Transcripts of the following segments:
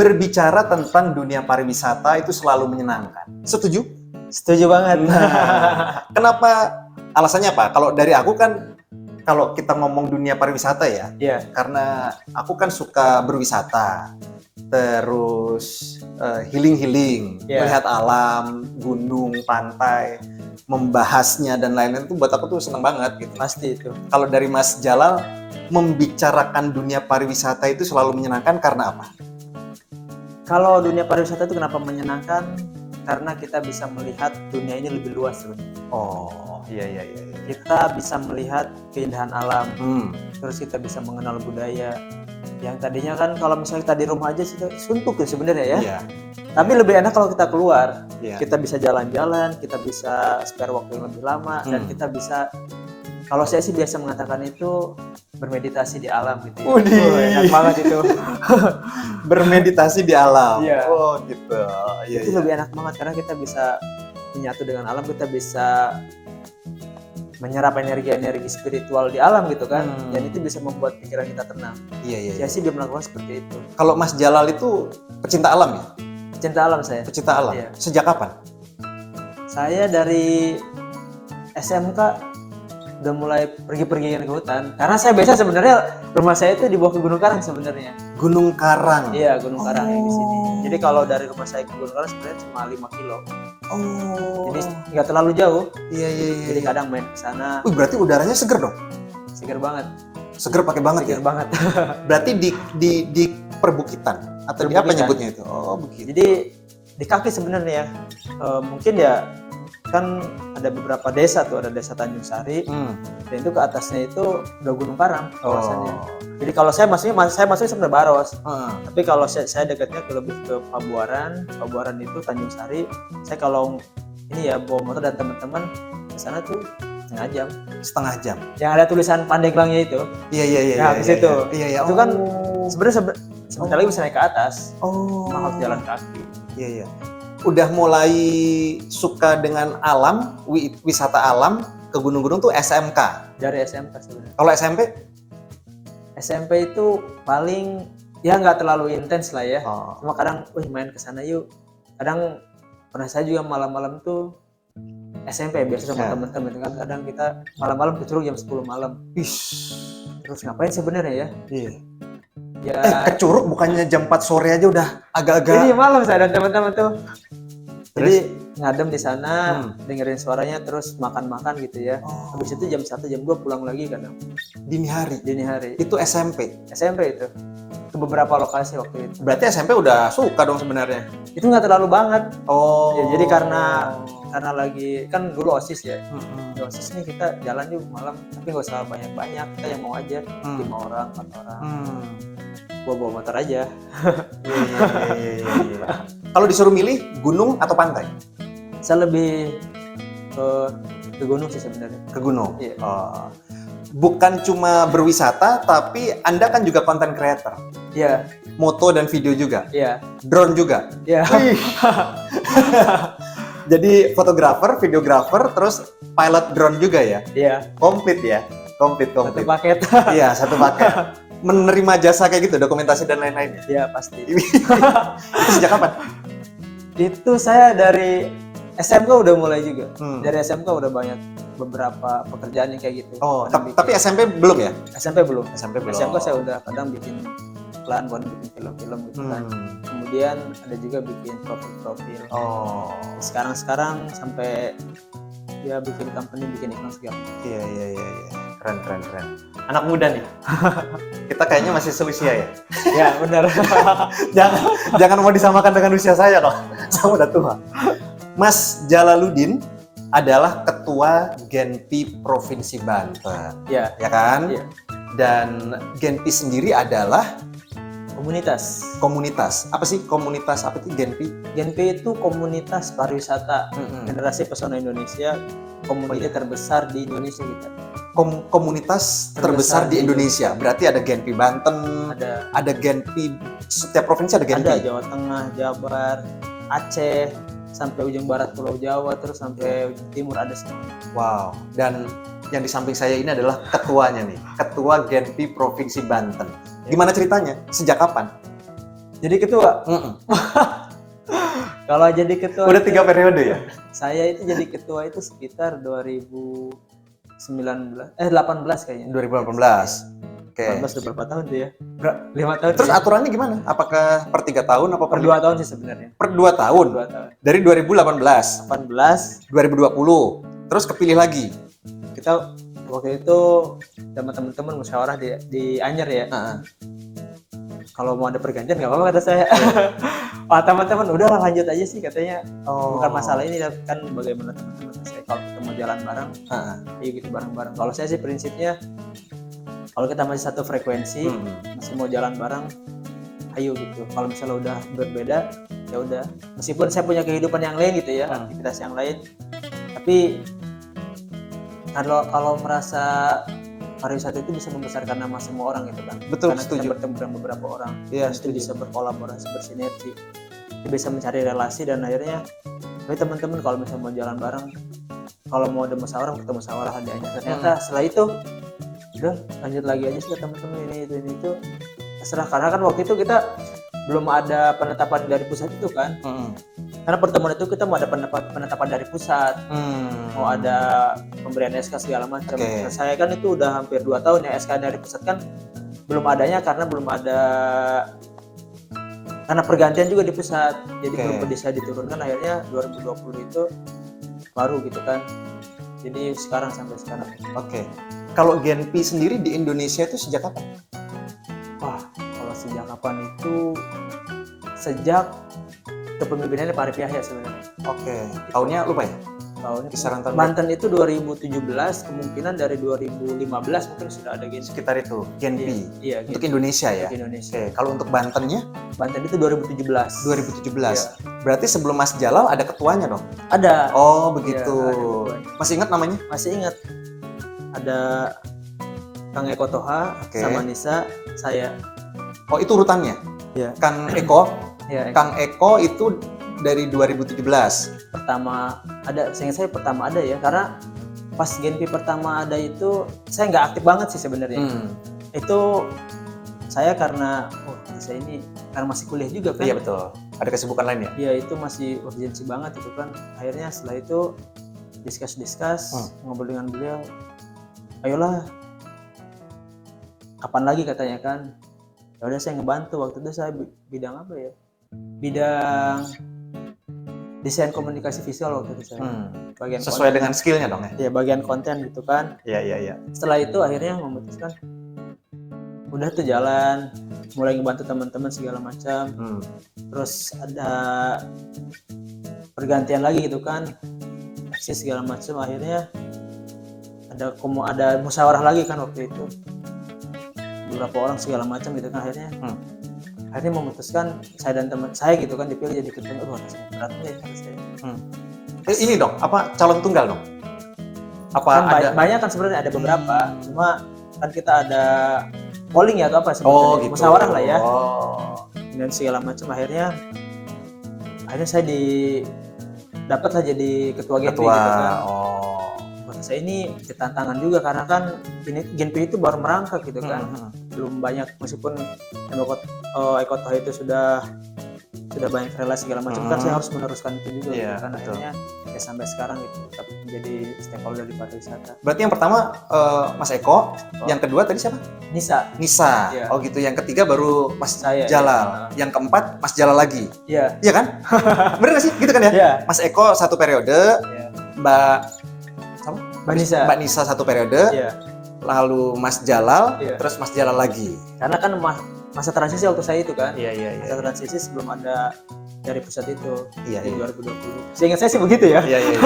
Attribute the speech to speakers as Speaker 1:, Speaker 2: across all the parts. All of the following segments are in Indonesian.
Speaker 1: berbicara tentang dunia pariwisata itu selalu menyenangkan. Setuju?
Speaker 2: Setuju banget.
Speaker 1: Kenapa? Alasannya apa? Kalau dari aku kan, kalau kita ngomong dunia pariwisata ya,
Speaker 2: Iya.
Speaker 1: karena aku kan suka berwisata, terus healing,
Speaker 2: Iya.
Speaker 1: melihat alam, gunung, pantai, membahasnya dan lain-lain itu buat aku tuh seneng banget gitu.
Speaker 2: Pasti itu.
Speaker 1: Kalau dari Mas Jalal, membicarakan dunia pariwisata itu selalu menyenangkan karena apa?
Speaker 2: Kalau dunia pariwisata itu kenapa menyenangkan? Karena kita bisa melihat dunia ini lebih luas sebenarnya.
Speaker 1: Oh, iya.
Speaker 2: Kita bisa melihat keindahan alam,
Speaker 1: Hmm,
Speaker 2: terus kita bisa mengenal budaya. Yang tadinya kan kalau misalnya kita di rumah aja sih suntuk ya sebenarnya ya.
Speaker 1: iya,
Speaker 2: Tapi lebih enak kalau kita keluar.
Speaker 1: iya.
Speaker 2: Kita bisa jalan-jalan, kita bisa spare waktu yang lebih lama, dan kita bisa, kalau saya sih biasa mengatakan itu bermeditasi di alam gitu ya.
Speaker 1: Widih.
Speaker 2: Enak banget itu.
Speaker 1: Bermeditasi di alam.
Speaker 2: Iya.
Speaker 1: Oh, gitu. Iya,
Speaker 2: Itu
Speaker 1: iya.
Speaker 2: lebih enak banget karena kita bisa menyatu dengan alam, kita bisa menyerap energi-energi spiritual di alam gitu kan. Dan itu bisa membuat pikiran kita tenang.
Speaker 1: Iya.
Speaker 2: Saya sih dia melakukan seperti itu.
Speaker 1: Kalau Mas Jalal itu pecinta alam ya?
Speaker 2: Cinta alam saya.
Speaker 1: Pecinta alam.
Speaker 2: Iya.
Speaker 1: Sejak kapan?
Speaker 2: Saya dari SMK udah mulai pergi-pergi ke hutan. Karena saya biasa sebenarnya rumah saya itu di bawah ke Gunung Karang sebenarnya.
Speaker 1: Gunung Karang.
Speaker 2: Iya, Gunung Karang yang di sini. Jadi kalau dari rumah saya ke Gunung Karang sebenarnya cuma 5 kilo.
Speaker 1: Oh.
Speaker 2: Jadi nggak terlalu jauh.
Speaker 1: Iya.
Speaker 2: Jadi kadang main ke sana,
Speaker 1: Wih, berarti udaranya seger dong?
Speaker 2: segar banget.
Speaker 1: Seger pakai banget
Speaker 2: Segar
Speaker 1: ya?
Speaker 2: banget.
Speaker 1: Berarti di perbukitan atau di apa
Speaker 2: Perbukitan.
Speaker 1: nyebutnya itu? Oh, begitu.
Speaker 2: Jadi di kaki sebenarnya mungkin ya kan ada beberapa desa tuh, ada desa Tanjung Sari, dan itu ke atasnya itu udah Gunung Karang kawasannya. Jadi kalau saya masuknya sebenarnya Baros. Tapi kalau saya dekatnya lebih ke Pabuaran itu Tanjung Sari. Saya kalau ini ya bawa motor dan teman-teman ke sana tuh
Speaker 1: Setengah jam.
Speaker 2: yang ada tulisan Pandeglangnya itu.
Speaker 1: Iya.
Speaker 2: Nah, ke situ.
Speaker 1: Iya.
Speaker 2: Itu kan sebenarnya sebentar lagi bisa naik ke atas.
Speaker 1: Oh.
Speaker 2: Harus jalan kaki.
Speaker 1: Iya. Udah mulai suka dengan alam, wisata alam ke gunung-gunung tuh SMK.
Speaker 2: Dari SMK sebenarnya.
Speaker 1: Kalau SMP?
Speaker 2: SMP itu paling ya nggak terlalu intens lah ya.
Speaker 1: Oh.
Speaker 2: Cuma kadang, main ke sana yuk. Kadang pernah saya juga malam-malam tuh SMP biasa sama teman-teman kan. Kadang kita malam-malam ke Curug jam 10 malam. Terus ngapain sebenarnya ya?
Speaker 1: Iya.
Speaker 2: Ya
Speaker 1: Ke Curug bukannya jam 4 sore aja udah agak-agak.
Speaker 2: jadi malam saya dan teman-teman tuh.
Speaker 1: Terus?
Speaker 2: Jadi ngadem di sana, dengerin suaranya, terus makan-makan gitu ya. Habis itu jam 1, jam 2 pulang lagi kadang.
Speaker 1: Dini hari. Itu SMP.
Speaker 2: SMP itu. Ke beberapa lokasi waktu itu.
Speaker 1: Berarti SMP udah suka dong sebenarnya.
Speaker 2: Itu nggak terlalu banget.
Speaker 1: Oh.
Speaker 2: Ya, jadi karena lagi kan dulu OSIS ya. Di OSIS nih kita jalan yuk malam, tapi nggak usah banyak-banyak. Kita yang mau aja 5 orang, 4 orang. Bawa motor aja.
Speaker 1: Iya. Kalau disuruh milih gunung atau pantai?
Speaker 2: Saya lebih ke gunung sih sebenarnya.
Speaker 1: Ke gunung.
Speaker 2: Iya.
Speaker 1: Oh. Bukan cuma berwisata, tapi Anda kan juga content creator.
Speaker 2: Iya.
Speaker 1: Moto dan video juga.
Speaker 2: Iya.
Speaker 1: Drone juga.
Speaker 2: Iya.
Speaker 1: Jadi fotografer, videografer, terus pilot drone juga ya?
Speaker 2: Iya.
Speaker 1: Komplit ya? Komplit.
Speaker 2: Satu paket.
Speaker 1: Iya, satu paket. Menerima jasa kayak gitu, dokumentasi dan lain-lainnya?
Speaker 2: Iya pasti.
Speaker 1: Itu sejak kapan?
Speaker 2: Itu saya dari SMK udah mulai juga.
Speaker 1: Dari
Speaker 2: SMK udah banyak beberapa pekerjaan yang kayak gitu.
Speaker 1: Oh, tapi SMP belum ya?
Speaker 2: SMP belum.
Speaker 1: SMP belum.
Speaker 2: SMK saya udah kadang bikin iklan, buat bikin film-film gitu kan. Kemudian ada juga bikin profil-profil.
Speaker 1: Oh.
Speaker 2: Sekarang sampai ya bikin company, bikin iklan segala.
Speaker 1: Iya. Keren. Anak muda nih. Kita kayaknya masih seusia ya.
Speaker 2: Ya benar.
Speaker 1: jangan mau disamakan dengan usia saya loh. Saya udah tua. Mas Jalaluddin adalah ketua Genpi Provinsi Banten.
Speaker 2: Ya
Speaker 1: kan?
Speaker 2: Iya.
Speaker 1: Dan Genpi sendiri adalah komunitas. Apa sih komunitas apa itu Genpi?
Speaker 2: Genpi itu komunitas pariwisata generasi pesona Indonesia, komunitas terbesar di Indonesia kita.
Speaker 1: Komunitas terbesar di Indonesia. Berarti ada Genpi Banten, ada Genpi, setiap provinsi ada Genpi.
Speaker 2: Ada Jawa Tengah, Jabar, Aceh, sampai ujung barat Pulau Jawa, terus sampai ujung timur ada semua.
Speaker 1: Wow. Dan yang di samping saya ini adalah ketuanya nih, Ketua Genpi Provinsi Banten. Gimana ceritanya? Sejak kapan?
Speaker 2: Jadi ketua. Kalau jadi ketua
Speaker 1: Udah
Speaker 2: itu,
Speaker 1: 3 periode ya?
Speaker 2: saya itu jadi ketua itu sekitar 18 kayaknya.
Speaker 1: 2018. Oke.
Speaker 2: 18 udah berapa tahun tuh ya? 5 tahun.
Speaker 1: Terus
Speaker 2: ya?
Speaker 1: aturannya gimana? Apakah per 3 tahun apa
Speaker 2: Per 2 tahun sih sebenarnya.
Speaker 1: per 2 tahun?
Speaker 2: 2 tahun.
Speaker 1: Dari 2018,
Speaker 2: 18
Speaker 1: 2020, terus kepilih lagi.
Speaker 2: kita waktu itu sama teman-teman musyawarah di Anyer ya. Kalau mau ada pergantian nggak apa-apa kata saya. Wah teman-teman udah lanjut aja sih katanya. Bukan masalah ini kan bagaimana teman-teman saya kalau kita mau jalan bareng, ayo gitu bareng-bareng. Kalau saya sih prinsipnya kalau kita masih satu frekuensi, masih mau jalan bareng, ayo gitu. Kalau misalnya udah berbeda, ya udah. Meskipun saya punya kehidupan yang lain gitu ya, aktivitas yang lain, tapi kalau merasa pariwisata itu bisa membesarkan nama semua orang gitu kan.
Speaker 1: Betul,
Speaker 2: karena
Speaker 1: setuju.
Speaker 2: kita bertemu dengan beberapa orang,
Speaker 1: Iya,
Speaker 2: itu bisa berkolaborasi, bersinergi, itu bisa mencari relasi dan akhirnya, teman-teman kalau misalnya mau jalan bareng, kalau mau ada musyawarah kita musyawarah adanya. Ternyata setelah itu, udah lanjut lagi aja sih ke teman-teman ini itu terserah karena kan waktu itu kita belum ada penetapan dari pusat itu kan. Karena pertemuan itu kita mau ada penetapan dari pusat, mau ada pemberian SK segala macam.
Speaker 1: Oke.
Speaker 2: Saya kan itu udah hampir 2 tahun ya SK dari pusat kan belum adanya karena belum ada karena pergantian juga di pusat, jadi belum bisa diturunkan. Akhirnya 2020 itu baru gitu kan. Jadi sekarang sampai sekarang.
Speaker 1: Oke. Kalau Genpi sendiri di Indonesia itu sejak kapan?
Speaker 2: Wah, kalau sejak kapan itu sejak kepemimpinannya Pak Arif Yahya sebenarnya.
Speaker 1: Oke. Tahunnya lupa ya?
Speaker 2: Tahun
Speaker 1: Kisaran tahun
Speaker 2: Banten itu 2017, kemungkinan dari 2015 mungkin sudah ada gitu.
Speaker 1: sekitar itu Genpi.
Speaker 2: Iya,
Speaker 1: Untuk
Speaker 2: gitu.
Speaker 1: Indonesia ya.
Speaker 2: Untuk Indonesia.
Speaker 1: Oke. Kalau untuk Bantennya
Speaker 2: Banten itu 2017.
Speaker 1: 2017.
Speaker 2: Iya.
Speaker 1: Berarti sebelum Mas Jalal ada ketuanya dong?
Speaker 2: Ada.
Speaker 1: Oh
Speaker 2: Iya,
Speaker 1: begitu.
Speaker 2: ada ketuanya.
Speaker 1: Masih ingat namanya?
Speaker 2: Masih ingat. Ada Kang Eko Toha
Speaker 1: Oke.
Speaker 2: sama Nisa, saya.
Speaker 1: Oh itu urutannya?
Speaker 2: Iya.
Speaker 1: Kang Eko.
Speaker 2: Ya,
Speaker 1: Kang Eko itu dari 2017.
Speaker 2: pertama ada, seingat saya pertama ada ya, karena pas Genpi pertama ada itu saya nggak aktif banget sih sebenarnya. Itu saya karena saya ini karena masih kuliah juga kan.
Speaker 1: Iya betul. Ada kesibukan lain ya?
Speaker 2: Iya itu masih urgensi banget itu kan. Akhirnya setelah itu diskus ngobrol dengan beliau, ayolah kapan lagi katanya kan. Ya udah saya ngebantu waktu itu. Saya bidang apa ya? Bidang desain komunikasi visual waktu itu saya. Bagian
Speaker 1: Sesuai
Speaker 2: konten.
Speaker 1: dengan skillnya dong ya?
Speaker 2: Ya bagian konten gitu kan.
Speaker 1: Iya.
Speaker 2: Setelah itu akhirnya memutuskan udah tuh jalan, mulai ngebantu teman-teman segala macam. Terus ada pergantian lagi gitu kan, eksis segala macam. Akhirnya ada musyawarah lagi kan waktu itu, beberapa orang segala macam gitu kan. Akhirnya memutuskan saya dan teman saya gitu kan dipilih jadi ketua. Berat nih kata saya.
Speaker 1: Ini dong, apa calon tunggal dong? Apa
Speaker 2: Kan
Speaker 1: ada?
Speaker 2: banyak kan sebenarnya, ada beberapa, cuma kan kita ada polling ya atau apa sebenarnya,
Speaker 1: gitu.
Speaker 2: musyawarah lah ya.
Speaker 1: Oh.
Speaker 2: Dan segala macam. Akhirnya saya dapatlah jadi ketua Genpi
Speaker 1: Ketua.
Speaker 2: gitu kan.
Speaker 1: Oh.
Speaker 2: Menurut saya ini tantangan juga karena kan ini Genpi itu baru merangkak gitu kan. Belum banyak, meskipun Eko Toha itu sudah banyak relasi segala macam kan, saya harus meneruskan itu juga
Speaker 1: Iya,
Speaker 2: gitu kan.
Speaker 1: betul.
Speaker 2: Akhirnya ya sampai sekarang gitu tetap menjadi stakeholder di pariwisata.
Speaker 1: Berarti yang pertama Mas Eko, yang kedua tadi siapa?
Speaker 2: Nisa.
Speaker 1: Nisa.
Speaker 2: Iya.
Speaker 1: Oh gitu. Yang ketiga baru Mas
Speaker 2: Saya,
Speaker 1: Jalal.
Speaker 2: iya.
Speaker 1: Yang keempat Mas Jalal lagi.
Speaker 2: Iya.
Speaker 1: Iya kan? Bener nggak sih? Gitu kan ya?
Speaker 2: Iya.
Speaker 1: Mas Eko 1 periode,
Speaker 2: Iya.
Speaker 1: Mbak Nisa 1 periode,
Speaker 2: Iya.
Speaker 1: lalu Mas Jalal,
Speaker 2: Iya.
Speaker 1: terus Mas Jalal lagi.
Speaker 2: Karena kan masa transisi waktu saya itu kan.
Speaker 1: Iya.
Speaker 2: Masa transisi sebelum ada dari pusat itu
Speaker 1: Iya,
Speaker 2: di
Speaker 1: iya.
Speaker 2: 2020. Seingat saya sih begitu ya.
Speaker 1: Iya.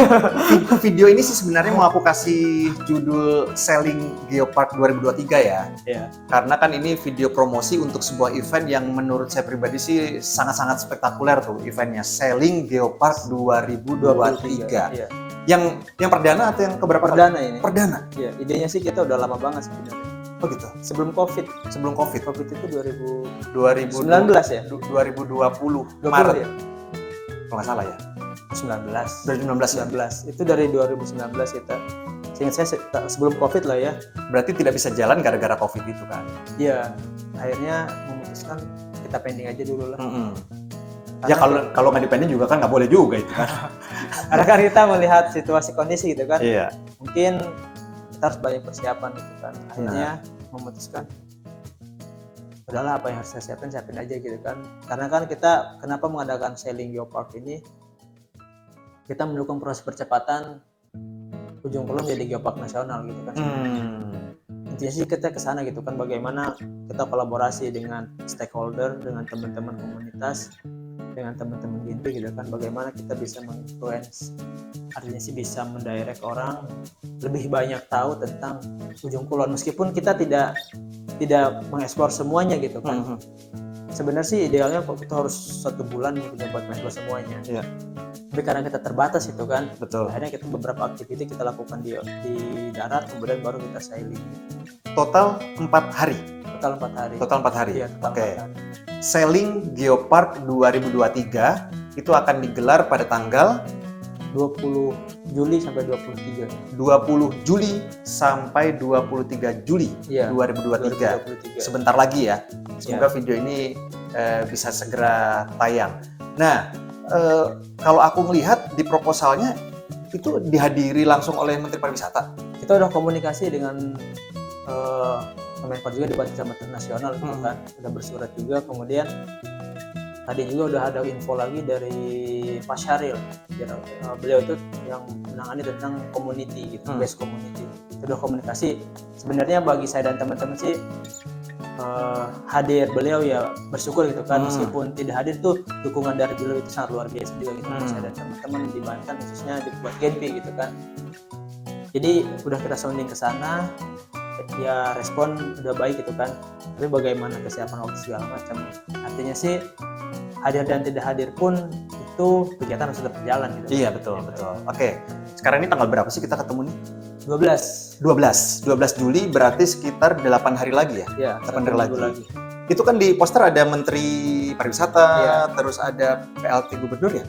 Speaker 1: Video ini sih sebenarnya mau aku kasih judul Selling Geopark 2023 ya.
Speaker 2: Iya.
Speaker 1: Karena kan ini video promosi untuk sebuah event yang menurut saya pribadi sih sangat-sangat spektakuler tuh eventnya, Selling Geopark 2023.
Speaker 2: Iya.
Speaker 1: Yang perdana atau yang keberapa kali?
Speaker 2: Perdana ini.
Speaker 1: Perdana.
Speaker 2: Iya, idenya sih kita udah lama banget sebenarnya.
Speaker 1: Oh gitu.
Speaker 2: Sebelum Covid.
Speaker 1: Sebelum Covid.
Speaker 2: Covid itu
Speaker 1: 2019
Speaker 2: ya?
Speaker 1: 2020
Speaker 2: 20
Speaker 1: Maret
Speaker 2: ya?
Speaker 1: kalau nggak salah ya.
Speaker 2: 19.
Speaker 1: 2019 ya.
Speaker 2: 19. Itu dari 2019 kita. Seingat saya sebelum Covid lah ya.
Speaker 1: Berarti tidak bisa jalan gara-gara Covid itu kan.
Speaker 2: Iya. Akhirnya memutuskan kita pending aja dulu lah.
Speaker 1: Ya kalau nggak dipending juga kan nggak boleh juga itu kan.
Speaker 2: Karena kan kita melihat situasi kondisi gitu kan.
Speaker 1: Iya.
Speaker 2: Mungkin kita harus banyak persiapan gitu kan. Akhirnya memutuskan udahlah apa yang harus saya siapin aja gitu kan. Karena kan kita kenapa mengadakan Sailing Geopark ini, kita mendukung proses percepatan Ujung Kulon jadi geopark nasional gitu kan. Intinya sih kita kesana gitu kan, bagaimana kita kolaborasi dengan stakeholder, dengan teman-teman komunitas, dengan teman-teman Genpi gitu kan, bagaimana kita bisa menginfluence, artinya sih bisa mendirect orang lebih banyak tahu tentang Ujung Kulon, meskipun kita tidak mengeksplor semuanya gitu kan. Sebenarnya sih idealnya kok kita harus 1 bulan gitu buat mengeksplor semuanya.
Speaker 1: Iya.
Speaker 2: Tapi karena kita terbatas itu kan,
Speaker 1: Betul.
Speaker 2: akhirnya kita beberapa aktivitas kita lakukan di darat, kemudian baru kita sailing.
Speaker 1: Total 4 hari.
Speaker 2: Total 4 hari.
Speaker 1: Total 4 hari.
Speaker 2: Iya, total
Speaker 1: Oke.
Speaker 2: 4 hari.
Speaker 1: Sailing Geopark 2023 itu akan digelar pada tanggal
Speaker 2: 20 Juli sampai 23.
Speaker 1: 20 Juli sampai 23 Juli
Speaker 2: Iya,
Speaker 1: 2023.
Speaker 2: 2023.
Speaker 1: Sebentar lagi ya. Semoga video ini bisa segera tayang. Nah, kalau aku melihat di proposalnya itu dihadiri langsung oleh Menteri Pariwisata.
Speaker 2: Kita udah komunikasi dengan Kemenpar juga di Badan Kecamatan Nasional gitu kan. Udah bersurat juga, kemudian tadi juga udah ada info lagi dari Pak Syahril. Beliau itu yang menangani tentang community gitu, base community. Itu udah komunikasi. Sebenarnya bagi saya dan teman-teman sih hadir beliau ya bersyukur gitu kan, meskipun tidak hadir tuh dukungan dari beliau itu sangat luar biasa juga gitu. Saya dan teman-teman di Banten khususnya buat Genpi gitu kan. Jadi udah kita sounding ke sana, ya respon udah baik gitu kan. Tapi bagaimana kesiapan waktu segala macam, artinya sih hadir dan tidak hadir pun itu kegiatan harus tetap berjalan gitu.
Speaker 1: Iya, betul. Oke. Sekarang ini tanggal berapa sih kita ketemu nih? 12 Juli, berarti sekitar 8 hari lagi ya?
Speaker 2: Iya,
Speaker 1: 8 hari
Speaker 2: lagi.
Speaker 1: Itu kan di poster ada Menteri Pariwisata, terus ada PLT Gubernur ya?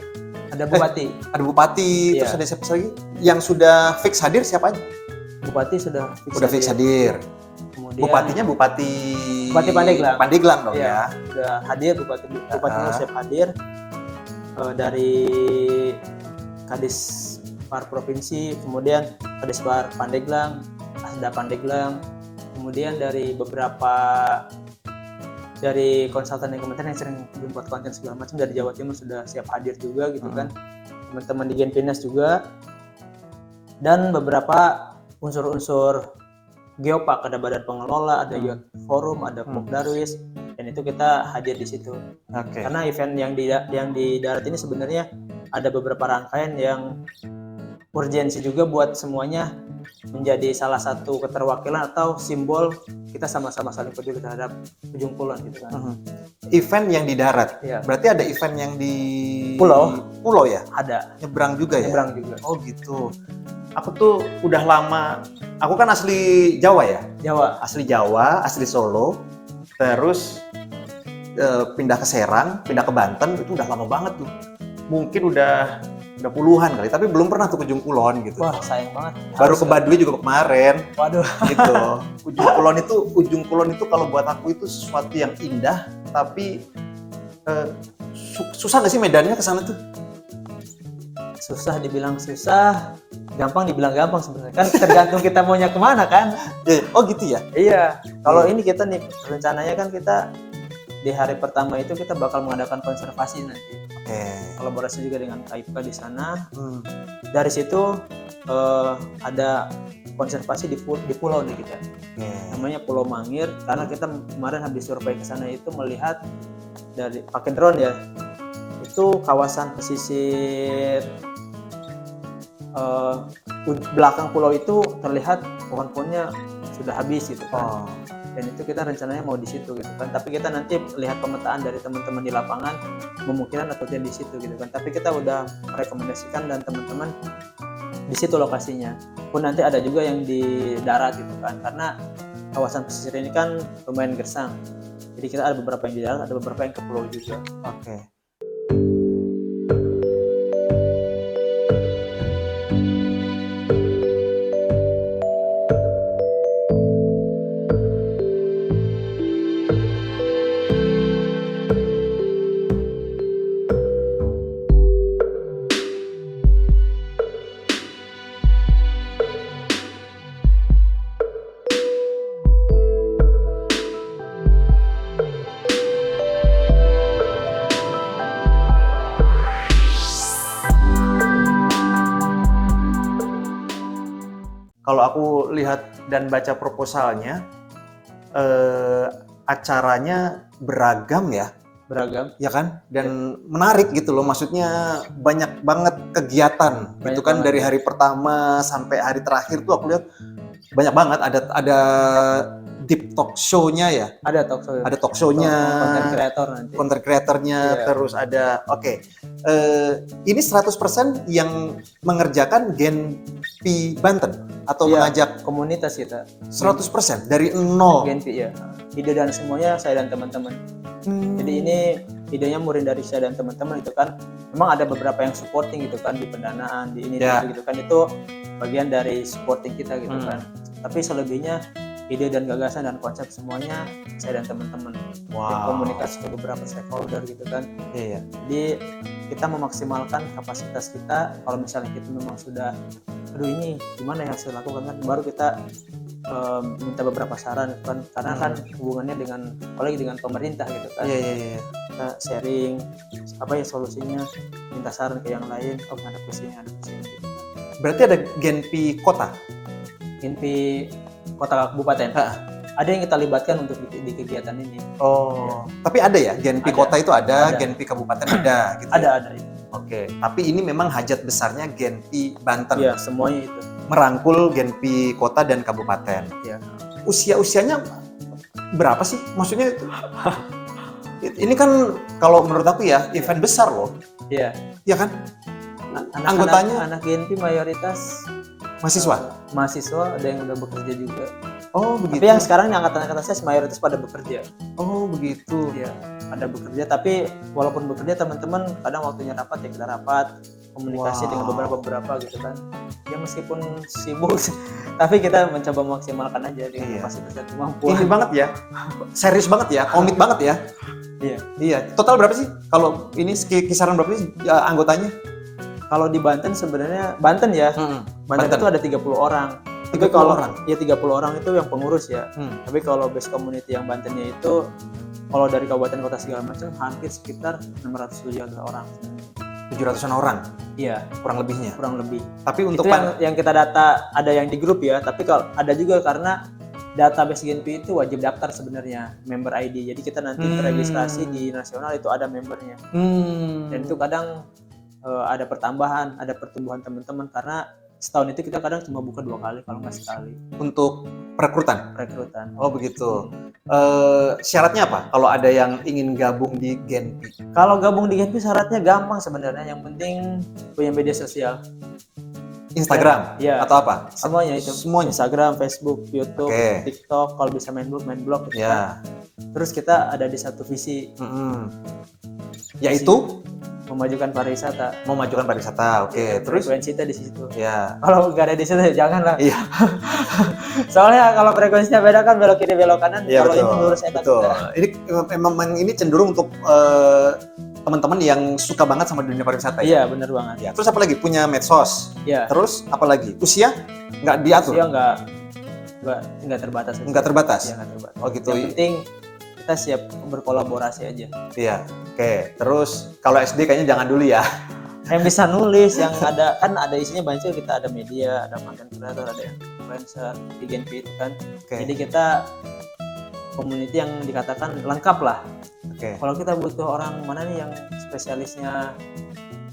Speaker 2: Ada Bupati.
Speaker 1: Ada Bupati, terus ada siapa lagi? Yang sudah fix hadir siapa aja?
Speaker 2: Bupati sudah
Speaker 1: fix hadir.
Speaker 2: Kemudian
Speaker 1: Bupatinya Bupati Pandeglang dong ya?
Speaker 2: Sudah hadir, Bupatinya siap hadir. Dari Kadis Par Provinsi, kemudian Kadis Par Pandeglang, Asda Pandeglang, kemudian dari beberapa dari konsultan dan kementerian yang sering membuat konten segala macam dari Jawa Timur sudah siap hadir juga gitu kan. Teman-teman di Genpinas juga, dan beberapa unsur-unsur Geopark, ada badan pengelola, ada Youth Forum, ada Pok Darwis, dan itu kita hadir di situ. Karena event yang di darat ini sebenarnya ada beberapa rangkaian yang urgensi juga buat semuanya, menjadi salah satu keterwakilan atau simbol kita sama-sama saling peduli terhadap Ujung Kulon gitu kan.
Speaker 1: Event yang di darat, berarti ada event yang di pulau ya?
Speaker 2: Ada.
Speaker 1: Nyebrang juga ya?
Speaker 2: Nyebrang juga.
Speaker 1: Oh gitu. Aku tuh udah lama, aku kan asli Jawa ya? Asli Jawa, asli Solo, terus pindah ke Serang, pindah ke Banten, itu udah lama banget tuh. Mungkin udah puluhan kali, tapi belum pernah tuh ke Ujung Kulon gitu.
Speaker 2: Wah, sayang banget.
Speaker 1: Baru ke Baduy juga kemarin.
Speaker 2: Waduh.
Speaker 1: Gitu. Ujung Kulon itu kalau buat aku itu sesuatu yang indah, tapi susah nggak sih medannya ke sana tuh?
Speaker 2: Susah dibilang susah, gampang dibilang gampang sebenarnya. Kan tergantung kita maunya kemana kan?
Speaker 1: Oh gitu ya?
Speaker 2: Iya. Kalau ini kita nih rencananya kan kita di hari pertama itu kita bakal mengadakan konservasi nanti. Kolaborasi juga dengan KIPK di sana. Dari situ ada konservasi di pulau nih kita. Namanya Pulau Mangir, karena kita kemarin habis survei ke sana itu melihat dari pakai drone ya. Itu kawasan pesisir belakang pulau itu terlihat pohon-pohonnya sudah habis gitu kan. Dan itu kita rencananya mau di situ gitu kan. Tapi kita nanti lihat pemetaan dari teman-teman di lapangan, kemungkinan atau tidak di situ gitu kan. Tapi kita udah merekomendasikan dan teman-teman di situ lokasinya. Pun nanti ada juga yang di darat gitu kan. Karena kawasan pesisir ini kan lumayan gersang. Jadi kita ada beberapa yang di darat, ada beberapa yang ke pulau juga.
Speaker 1: kalau aku lihat dan baca proposalnya, acaranya beragam ya.
Speaker 2: Beragam.
Speaker 1: Ya kan? Dan menarik gitu loh, maksudnya banyak banget kegiatan
Speaker 2: Banyak
Speaker 1: gitu kan,
Speaker 2: banget.
Speaker 1: dari hari pertama sampai hari terakhir tuh aku lihat banyak banget, ada deep talk show-nya ya.
Speaker 2: Ada talk show.
Speaker 1: Ada talk show-nya,
Speaker 2: Content creator nanti.
Speaker 1: content creator-nya,
Speaker 2: Iya.
Speaker 1: terus ada ini 100% yang mengerjakan Genpi Banten atau
Speaker 2: Iya,
Speaker 1: mengajak
Speaker 2: komunitas kita.
Speaker 1: 100% dari nol.
Speaker 2: Genpi ya. Ide dan semuanya saya dan teman-teman. Jadi ini idenya murni dari saya dan teman-teman itu kan. Memang ada beberapa yang supporting gitu kan, di pendanaan, di ini
Speaker 1: Ya.
Speaker 2: gitu kan, itu bagian dari supporting kita gitu kan. Tapi selebihnya ide dan gagasan dan konsep semuanya saya dan teman-teman. Yang komunikasi ke beberapa stakeholder gitu kan.
Speaker 1: Iya.
Speaker 2: Jadi kita memaksimalkan kapasitas kita. Kalau misalnya kita memang sudah, aduh ini gimana yang harus dilakukan kan, baru kita minta beberapa saran kan, karena kan hubungannya dengan, apalagi dengan pemerintah gitu kan.
Speaker 1: Iya.
Speaker 2: Kita sharing apa ya solusinya, minta saran ke yang lain, oh ada kesini gitu.
Speaker 1: Berarti ada Genpi kota?
Speaker 2: Genpi kota kabupaten. Ada yang kita libatkan untuk di kegiatan ini.
Speaker 1: Oh, tapi ada ya Genpi
Speaker 2: Ada.
Speaker 1: kota itu ada,
Speaker 2: Ada.
Speaker 1: Genpi kabupaten ada gitu.
Speaker 2: Ada.
Speaker 1: Oke, tapi ini memang hajat besarnya Genpi Banten.
Speaker 2: Iya, semuanya itu.
Speaker 1: Merangkul Genpi kota dan kabupaten.
Speaker 2: Iya.
Speaker 1: Usianya berapa sih? Maksudnya ini kan kalau menurut aku ya event besar loh.
Speaker 2: Iya.
Speaker 1: Ya kan?
Speaker 2: Anggotanya anak Genpi mayoritas
Speaker 1: mahasiswa.
Speaker 2: ada yang udah bekerja juga.
Speaker 1: Oh, begitu.
Speaker 2: Tapi yang sekarang yang angkatan saya mayoritas pada bekerja.
Speaker 1: Oh, begitu.
Speaker 2: Iya, pada bekerja. Tapi walaupun bekerja teman-teman kadang waktunya rapat ya kita rapat, komunikasi dengan beberapa gitu kan. Ya meskipun sibuk, tapi kita mencoba memaksimalkan aja dengan kapasitas dan kemampuan.
Speaker 1: Ini banget ya, serius banget ya, komit banget ya. Iya. Total berapa sih? Kalau ini kisaran berapa sih anggotanya?
Speaker 2: Kalau di Banten sebenarnya Banten ya. Banten itu ada 30 orang. Tapi
Speaker 1: 30
Speaker 2: kalau
Speaker 1: orang?
Speaker 2: Ya 30 orang itu yang pengurus ya. Tapi kalau base community yang Bantennya itu, kalau dari kabupaten kota segala macam hampir sekitar 600 orang.
Speaker 1: 700-an orang?
Speaker 2: Iya,
Speaker 1: kurang lebihnya.
Speaker 2: Kurang lebih.
Speaker 1: Tapi untuk
Speaker 2: itu yang kita data ada yang di grup ya, tapi kalau ada juga karena database Genpi itu wajib daftar sebenarnya, member ID. Jadi kita nanti terregistrasi di nasional itu ada membernya. Dan itu kadang ada pertambahan, ada pertumbuhan teman-teman karena setahun itu kita kadang cuma buka 2 kali kalau nggak sekali.
Speaker 1: Untuk perekrutan? Oh begitu. Syaratnya apa kalau ada yang ingin gabung di Genpi?
Speaker 2: Kalau gabung di Genpi syaratnya gampang sebenarnya, yang penting punya media sosial.
Speaker 1: Instagram
Speaker 2: ya,
Speaker 1: atau apa?
Speaker 2: Semuanya itu.
Speaker 1: Semuanya.
Speaker 2: Instagram, Facebook, YouTube, TikTok, kalau bisa main blog gitu kan. Terus kita ada di satu visi.
Speaker 1: Yaitu
Speaker 2: memajukan pariwisata.
Speaker 1: Oke. Terus
Speaker 2: frekuensi kita di situ.
Speaker 1: Ya.
Speaker 2: Kalau nggak ada di situ janganlah.
Speaker 1: Iya.
Speaker 2: Soalnya kalau frekuensinya beda kan, belok kiri belok kanan.
Speaker 1: Ya,
Speaker 2: kalau
Speaker 1: betul.
Speaker 2: ini lurus enak.
Speaker 1: Betul. Ini memang ini cenderung untuk teman-teman yang suka banget sama dunia pariwisata.
Speaker 2: Iya, benar banget.
Speaker 1: Ya. Terus apa lagi? Punya medsos.
Speaker 2: Iya.
Speaker 1: Terus apa lagi? Usia nggak diatur?
Speaker 2: Usia nggak terbatas.
Speaker 1: Nggak terbatas.
Speaker 2: Iya, nggak terbatas.
Speaker 1: Oh gitu.
Speaker 2: Yang penting kita siap berkolaborasi aja.
Speaker 1: Iya. Oke. Terus kalau SD kayaknya jangan dulu ya.
Speaker 2: Yang bisa nulis, yang ada kan ada isinya banyak juga. Kita ada media, ada content creator, ada influencer di Genpi itu kan. Jadi kita community yang dikatakan lengkap lah. Kalau kita butuh orang mana nih yang spesialisnya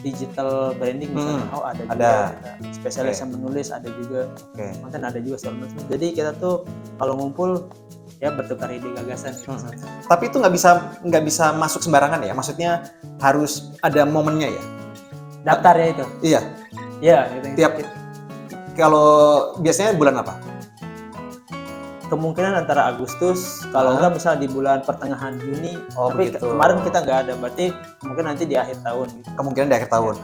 Speaker 2: digital branding misalnya, ada juga. Spesialis yang menulis ada juga. Konten ada juga segala macam. Jadi kita tuh kalau ngumpul ya bertukar ide gagasan gitu.
Speaker 1: Tapi itu nggak bisa masuk sembarangan ya. Maksudnya harus ada momennya ya.
Speaker 2: Daftarnya itu.
Speaker 1: Iya.
Speaker 2: Iya.
Speaker 1: Kalau biasanya bulan apa?
Speaker 2: Kemungkinan antara Agustus, kalau enggak misalnya di bulan pertengahan Juni. Tapi
Speaker 1: begitu.
Speaker 2: kemarin kita nggak ada, berarti mungkin nanti di akhir tahun. Gitu.
Speaker 1: Kemungkinan di akhir tahun.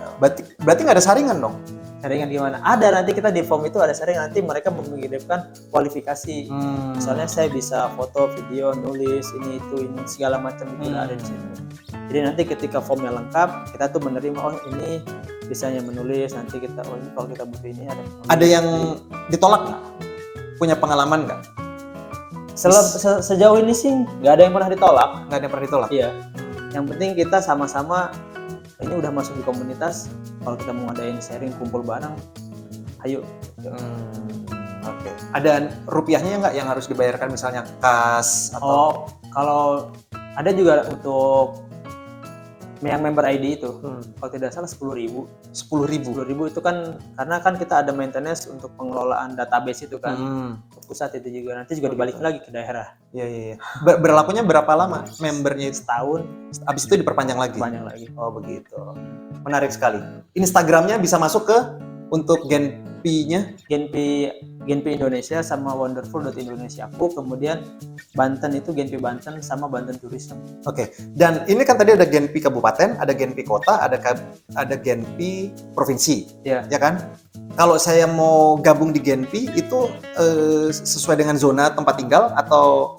Speaker 1: Berarti nggak ada saringan dong?
Speaker 2: Saringan gimana? Ada, nanti kita di form itu ada saringan, nanti mereka mengirimkan kualifikasi. Misalnya saya bisa foto, video, nulis, ini segala macam itu ada di situ. Jadi nanti ketika formnya lengkap, kita tuh menerima ini bisanya menulis, nanti kita ini kalau kita butuh ini ada.
Speaker 1: Ada yang ditolak nggak? Punya pengalaman nggak?
Speaker 2: Sejauh ini sih nggak ada yang pernah ditolak.
Speaker 1: Nggak ada yang pernah ditolak?
Speaker 2: Iya. Yang penting kita sama-sama ini udah masuk di komunitas. Kalau kita mau ngadain sharing kumpul bareng, ayo.
Speaker 1: Oke. Ada rupiahnya nggak yang harus dibayarkan misalnya kas atau?
Speaker 2: Kalau ada juga untuk yang member ID itu, kalau tidak salah 10.000. 10.000 itu kan karena kan kita ada maintenance untuk pengelolaan database itu kan. Pusat itu juga nanti juga dibalik lagi ke daerah.
Speaker 1: Iya. Berlakunya berapa lama membernya?
Speaker 2: Setahun.
Speaker 1: Habis itu diperpanjang lagi.
Speaker 2: Panjang lagi.
Speaker 1: Oh begitu. Menarik sekali. Instagramnya bisa masuk ke untuk Genpi-nya?
Speaker 2: Genpi Indonesia sama wonderful.indonesia. Kemudian Banten itu Genpi Banten sama Banten Tourism.
Speaker 1: Oke. Dan ini kan tadi ada Genpi kabupaten, ada Genpi kota, ada Genpi provinsi.
Speaker 2: Iya.
Speaker 1: Ya kan? Kalau saya mau gabung di Genpi itu sesuai dengan zona tempat tinggal atau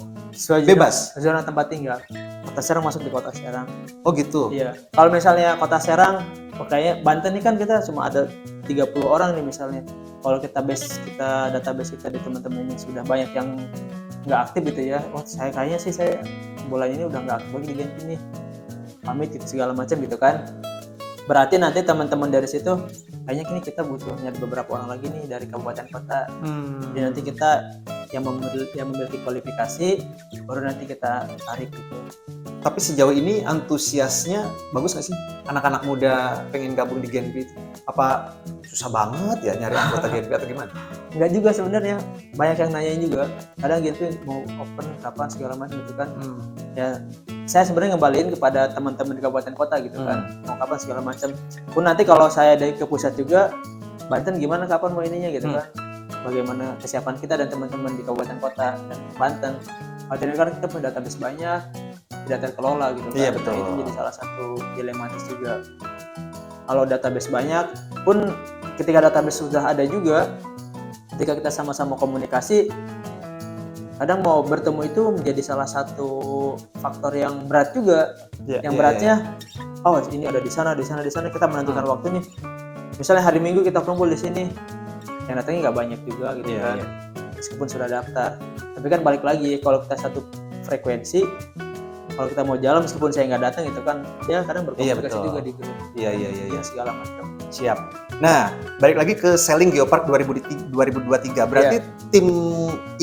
Speaker 1: bebas?
Speaker 2: Zona tempat tinggal. Kota Serang masuk di Kota Serang.
Speaker 1: Oh gitu.
Speaker 2: Iya. Kalau misalnya Kota Serang, kayaknya Banten ini kan kita cuma ada 30 orang nih misalnya. Kalau database kita di teman-teman yang sudah banyak yang nggak aktif gitu ya. Saya bulan ini udah nggak aktif lagi di Genpi nih. Pamit gitu segala macam gitu kan. Berarti nanti teman-teman dari situ kayaknya kini kita butuh nyari beberapa orang lagi nih dari kabupaten kota. Jadi nanti kita yang memiliki kualifikasi baru nanti kita tarik gitu.
Speaker 1: Tapi sejauh ini antusiasnya bagus nggak sih? Anak-anak muda pengen gabung di Genpi itu? Apa susah banget ya nyari anggota Genpi atau gimana?
Speaker 2: Enggak juga sebenarnya, banyak yang nanyain juga. Kadang Genpi mau open kapan segala macam gitu kan. Ya saya sebenarnya ngembaliin kepada teman-teman di kabupaten kota gitu kan. Mau kapan segala macam. Pun nanti kalau saya dari ke pusat juga, Banten gimana kapan mau ininya gitu kan. Bagaimana kesiapan kita dan teman-teman di kabupaten kota dan Banten. Artinya kan kita punya database banyak, tidak terkelola gitu kan.
Speaker 1: Iya betul.
Speaker 2: Nah, itu jadi salah satu dilematis juga. Kalau database banyak pun ketika database sudah ada juga, ketika kita sama-sama komunikasi, kadang mau bertemu itu menjadi salah satu faktor yang berat juga. Yang beratnya, oh ini ada di sana kita menentukan waktu nih. Misalnya hari Minggu kita kumpul di sini, yang datangnya nggak banyak juga gitu kan. Meskipun sudah daftar, tapi kan balik lagi kalau kita satu frekuensi, kalau kita mau jalan meskipun saya nggak datang itu kan dia kadang berkomunikasi juga di grup. Iya segala macam.
Speaker 1: Siap. Nah, balik lagi ke Selling Geopark 2023. Berarti tim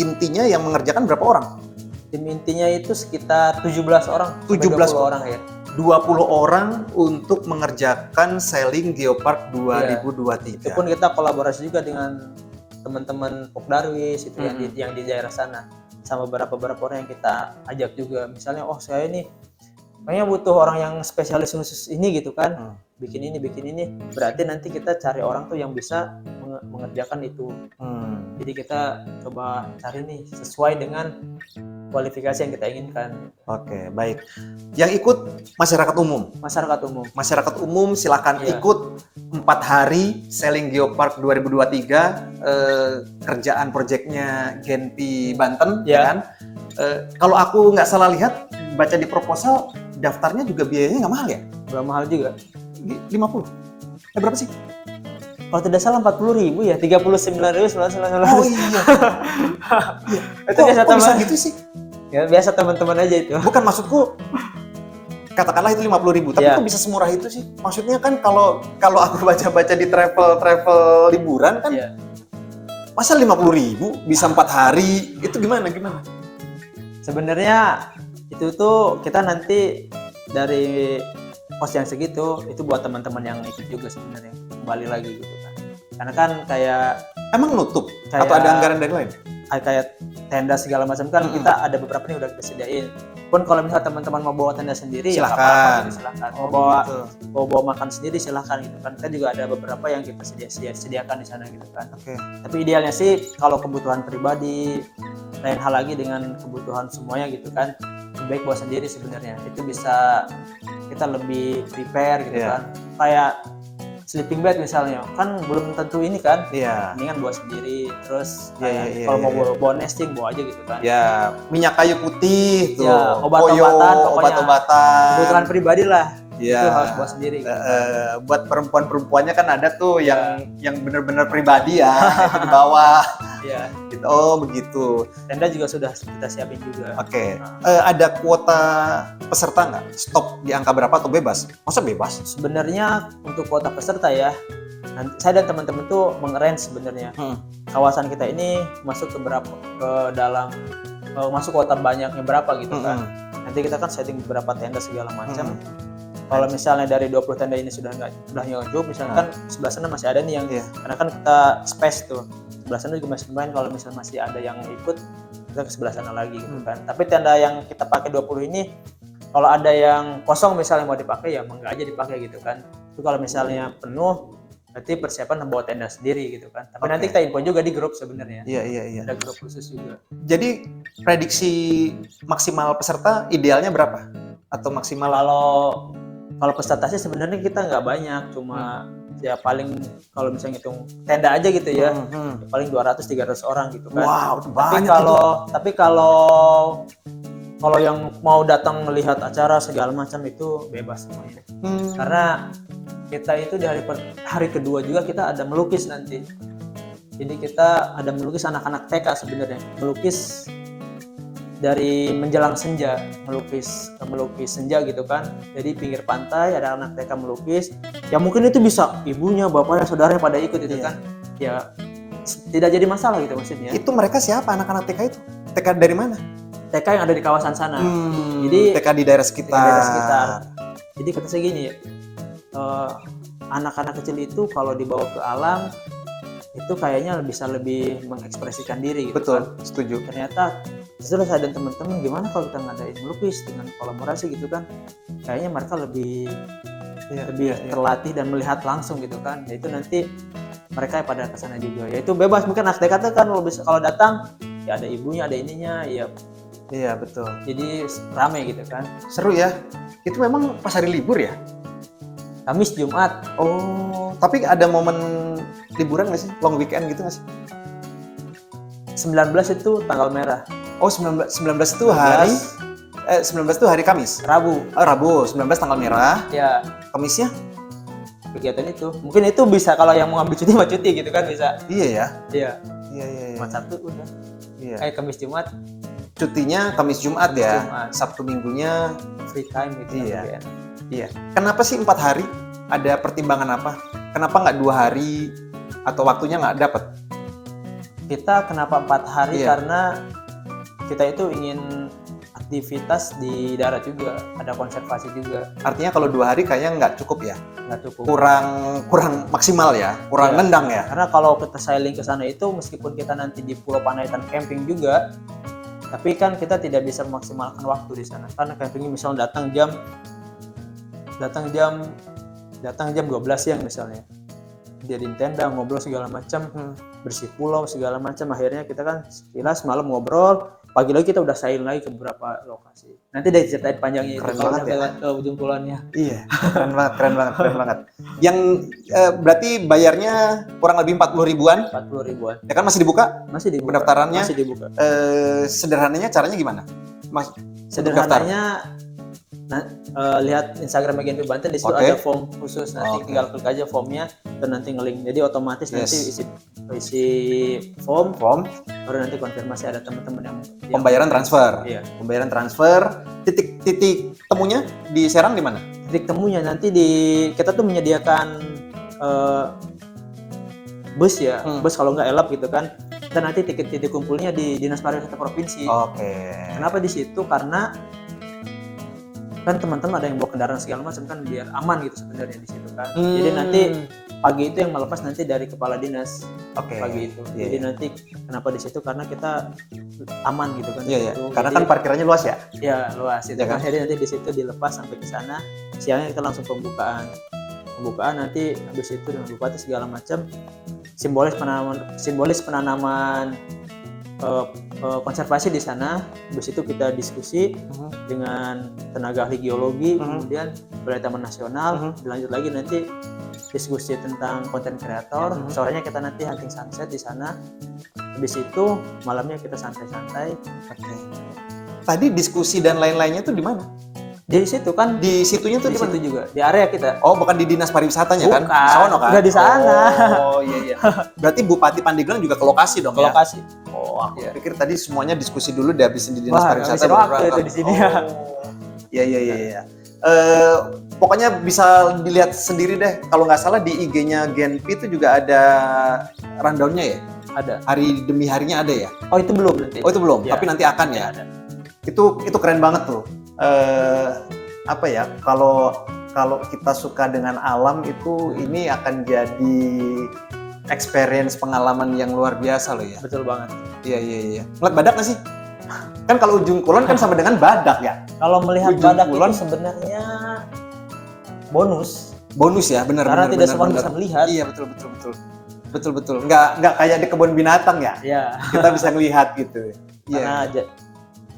Speaker 1: intinya yang mengerjakan berapa orang?
Speaker 2: Tim intinya itu sekitar 17 orang.
Speaker 1: 17
Speaker 2: orang ya.
Speaker 1: 20 orang untuk mengerjakan Selling Geopark 2023.
Speaker 2: Itu pun kita kolaborasi juga dengan teman-teman Pokdarwis itu yang di daerah sana, sama beberapa orang yang kita ajak juga. Misalnya saya ini kayaknya butuh orang yang spesialis khusus ini gitu kan, bikin ini berarti nanti kita cari orang tuh yang bisa mengerjakan itu. Jadi kita coba cari nih sesuai dengan kualifikasi yang kita inginkan.
Speaker 1: Oke, baik. Yang ikut masyarakat umum silakan ikut 4 hari Selling Geopark 2023, kerjaan proyeknya Genpi Banten, kan? Kalau aku nggak salah lihat, baca di proposal, daftarnya juga biayanya nggak mahal ya?
Speaker 2: Nggak mahal juga.
Speaker 1: 50? Berapa sih?
Speaker 2: Kalau tidak salah 40.000 ya, 39.999.
Speaker 1: Oh iya.
Speaker 2: Itu biasa
Speaker 1: bisa gitu sih?
Speaker 2: Ya biasa teman-teman aja itu.
Speaker 1: Bukan, maksudku katakanlah itu 50.000, tapi kok bisa semurah itu sih? Maksudnya kan kalau aku baca-baca di travel liburan kan, masa 50.000 bisa 4 hari, itu gimana?
Speaker 2: Sebenarnya itu tuh kita nanti dari kos yang segitu itu buat teman-teman yang ikut juga sebenarnya, kembali lagi gitu kan. Karena kan kayak
Speaker 1: emang nutup atau ada anggaran dari lain?
Speaker 2: Kayak tenda segala macam kan kita ada beberapa nih udah kita sediain. Pun kalau misalnya teman-teman mau bawa tenda sendiri
Speaker 1: silakan.
Speaker 2: Mau bawa makan sendiri silakan gitu kan. Kita juga ada beberapa yang kita sediakan di sana gitu kan. Tapi idealnya sih kalau kebutuhan pribadi, lain hal lagi dengan kebutuhan semuanya gitu kan, lebih baik bawa sendiri sebenarnya. Itu bisa kita lebih prepare gitu kan. Kayak sleeping bag misalnya kan belum tentu ini kan, mendingan bawa sendiri. Terus kalau mau bawa nesting bawa aja gitu kan. Minyak kayu putih tuh, obat-obatan, kebutuhan pribadi lah. Itu harus bawa sendiri. Gitu.
Speaker 1: Buat perempuan-perempuannya kan ada tuh yang benar-benar pribadi ya, itu dibawa.
Speaker 2: Iya.
Speaker 1: Gitu. Oh begitu.
Speaker 2: Tenda juga sudah kita siapin juga.
Speaker 1: Oke. Ada kuota peserta nggak? Stop di angka berapa atau bebas? Masa bebas?
Speaker 2: Sebenarnya untuk kuota peserta ya, nanti saya dan teman-teman tuh mengerange sebenarnya. Kawasan kita ini masuk ke dalam masuk kuota banyaknya berapa gitu kan. Nanti kita kan setting beberapa tenda segala macam. Kalau misalnya dari 20 tenda ini sudah nyukup, misalnya kan sebelah sana masih ada nih yang karena kan kita space tuh. Sebelah sana juga masih main, kalau misalnya masih ada yang ikut kita ke sebelah sana lagi gitu kan. Tapi tenda yang kita pakai 20 ini kalau ada yang kosong misalnya mau dipakai ya enggak aja dipakai gitu kan. Itu kalau misalnya penuh berarti persiapan membawa tenda sendiri gitu kan. Tapi nanti kita info juga di grup sebenarnya.
Speaker 1: Iya.
Speaker 2: Ada grup khusus juga.
Speaker 1: Jadi prediksi maksimal peserta idealnya berapa? Atau maksimal?
Speaker 2: Kalau peserta sih sebenarnya kita nggak banyak, cuma ya paling kalau misalnya hitung tenda aja gitu ya, paling 200-300 orang gitu kan.
Speaker 1: Wow,
Speaker 2: Tapi kalau yang mau datang melihat acara segala macam itu bebas semuanya. Karena kita itu di hari kedua juga kita ada melukis nanti. Jadi kita ada melukis anak-anak TK sebenarnya, melukis dari menjelang senja, melukis senja gitu kan. Jadi pinggir pantai ada anak TK melukis. Ya mungkin itu bisa ibunya, bapaknya, saudaranya pada ikut itu kan. Ya tidak jadi masalah gitu maksudnya.
Speaker 1: Itu mereka siapa anak-anak TK itu? TK dari mana?
Speaker 2: TK yang ada di kawasan sana. Jadi
Speaker 1: TK di daerah sekitar.
Speaker 2: Jadi kata saya gini, anak-anak kecil itu kalau dibawa ke alam itu kayaknya bisa lebih mengekspresikan diri gitu.
Speaker 1: Betul,
Speaker 2: kan.
Speaker 1: setuju.
Speaker 2: Ternyata setelah saya dan teman-teman gimana kalau kita ngadain melukis dengan kolaborasi gitu kan, kayaknya mereka lebih terlatih dan melihat langsung gitu kan. Yaitu nanti mereka pada kesana juga. Yaitu bebas, mungkin anak TK kan kalau datang ya ada ibunya, ada ininya, ya.
Speaker 1: Iya betul.
Speaker 2: Jadi rame gitu kan.
Speaker 1: Seru ya. Itu memang pas hari libur ya?
Speaker 2: Kamis, Jumat.
Speaker 1: Oh, tapi ada momen liburan nggak sih? Long weekend gitu nggak sih?
Speaker 2: 19 itu tanggal merah.
Speaker 1: Oh, 19 itu hari 19 itu hari Kamis.
Speaker 2: Rabu.
Speaker 1: Oh, Rabu, 19 tanggal merah.
Speaker 2: Ya.
Speaker 1: Kamisnya?
Speaker 2: Kegiatan itu. Mungkin itu bisa kalau yang mau ambil cuti mah cuti gitu kan bisa.
Speaker 1: Iya ya.
Speaker 2: Iya.
Speaker 1: Iya.
Speaker 2: Jumat Sabtu udah.
Speaker 1: Iya.
Speaker 2: Kamis Jumat.
Speaker 1: Cutinya Kamis Jumat ya.
Speaker 2: Jumat.
Speaker 1: Sabtu Minggunya
Speaker 2: free time gitu.
Speaker 1: Iya. Iya. Kenapa sih 4 hari? Ada pertimbangan apa? Kenapa nggak 2 hari atau waktunya nggak dapat?
Speaker 2: Kita kenapa 4 hari? Karena kita itu ingin aktivitas di darat juga, ada konservasi juga.
Speaker 1: Artinya kalau 2 hari kayaknya nggak cukup ya?
Speaker 2: Nggak cukup.
Speaker 1: Kurang maksimal ya? Kurang nendang ya?
Speaker 2: Karena kalau kita sailing ke sana itu meskipun kita nanti di Pulau Panaitan camping juga, tapi kan kita tidak bisa memaksimalkan waktu di sana. Karena campingnya misalnya datang jam 12 siang misalnya. Jadi tenda, ngobrol segala macam, bersih pulau segala macam. Akhirnya kita kan sekilas malam ngobrol, pagi lagi kita udah sailing lagi ke beberapa lokasi. Nanti dari ceritain panjangnya itu kalau sampai ke ujung pulaunya.
Speaker 1: Iya, keren banget. Yang berarti bayarnya kurang lebih 40 ribuan?
Speaker 2: 40 ribuan.
Speaker 1: Ya kan masih dibuka?
Speaker 2: Masih dibuka.
Speaker 1: Pendaftarannya?
Speaker 2: Masih dibuka.
Speaker 1: Sederhananya caranya gimana?
Speaker 2: Sederhananya lihat Instagram Agentur Banten, di situ ada form khusus, nanti tinggal klik aja formnya dan nanti nge-link. Jadi otomatis nanti isi form baru nanti konfirmasi ada teman-teman yang
Speaker 1: pembayaran transfer.
Speaker 2: Iya.
Speaker 1: Pembayaran transfer. Titik temunya di Serang di mana?
Speaker 2: Titik temunya nanti kita tuh menyediakan bus ya, bus kalau nggak elap gitu kan. Dan nanti titik kumpulnya di Dinas Pariwisata Provinsi.
Speaker 1: Oke.
Speaker 2: Kenapa di situ? Karena kan teman-teman ada yang bawa kendaraan segala macam kan biar aman gitu sebenarnya di situ kan. Jadi nanti pagi itu yang melepas nanti dari kepala dinas. Pagi itu. Jadi nanti kenapa di situ karena kita aman gitu kan.
Speaker 1: Iya. Karena kan parkirannya luas ya.
Speaker 2: Iya, luas itu.
Speaker 1: Kan?
Speaker 2: Jadi nanti di situ dilepas sampai ke sana. Siangnya kita langsung pembukaan nanti habis itu dengan bupati segala macam simbolis penanaman konservasi di sana. Habis itu kita diskusi dengan tenaga ahli geologi, kemudian Balai Taman Nasional, lanjut lagi nanti diskusi tentang konten kreator. Sorenya kita nanti hunting sunset di sana. Habis itu malamnya kita santai-santai.
Speaker 1: Tadi diskusi dan lain-lainnya tuh di mana?
Speaker 2: Di situ kan,
Speaker 1: Di situnya tuh
Speaker 2: di
Speaker 1: di mana?
Speaker 2: situ juga, di area kita.
Speaker 1: Oh, bukan di dinas pariwisatanya kan?
Speaker 2: Bukan,
Speaker 1: Sono kan?
Speaker 2: udah di sana.
Speaker 1: Oh, iya. Berarti Bupati Pandeglang juga ke lokasi dong
Speaker 2: Ke
Speaker 1: ya?
Speaker 2: lokasi.
Speaker 1: Oh, aku
Speaker 2: Iya.
Speaker 1: pikir tadi semuanya diskusi dulu deh habis di dinas
Speaker 2: Wah,
Speaker 1: pariwisata.
Speaker 2: habisin
Speaker 1: baru
Speaker 2: waktu
Speaker 1: berangkat.
Speaker 2: itu di sini ya.
Speaker 1: Iya. Pokoknya bisa dilihat sendiri deh. Kalau nggak salah di IG-nya Genpi itu juga ada rundown-nya ya?
Speaker 2: Ada.
Speaker 1: Hari demi harinya ada ya?
Speaker 2: Oh, itu belum nanti.
Speaker 1: Oh, itu belum,
Speaker 2: Ya,
Speaker 1: tapi nanti akan ya?
Speaker 2: ada.
Speaker 1: Itu keren banget tuh. Apa ya? Kalau kita suka dengan alam itu ini akan jadi experience pengalaman yang luar biasa loh ya.
Speaker 2: Betul banget.
Speaker 1: Iya. Ngeliat badak nggak sih? Kan kalau Ujung Kulon kan sama dengan badak ya.
Speaker 2: Kalau melihat
Speaker 1: Ujung
Speaker 2: badak
Speaker 1: Kulon
Speaker 2: itu sebenarnya bonus.
Speaker 1: Bonus ya, benar.
Speaker 2: Karena tidak semua
Speaker 1: benar.
Speaker 2: bisa melihat.
Speaker 1: Iya, betul. Nggak kayak di kebun binatang ya.
Speaker 2: Iya.
Speaker 1: Kita bisa ngelihat gitu.
Speaker 2: Karena
Speaker 1: Iya.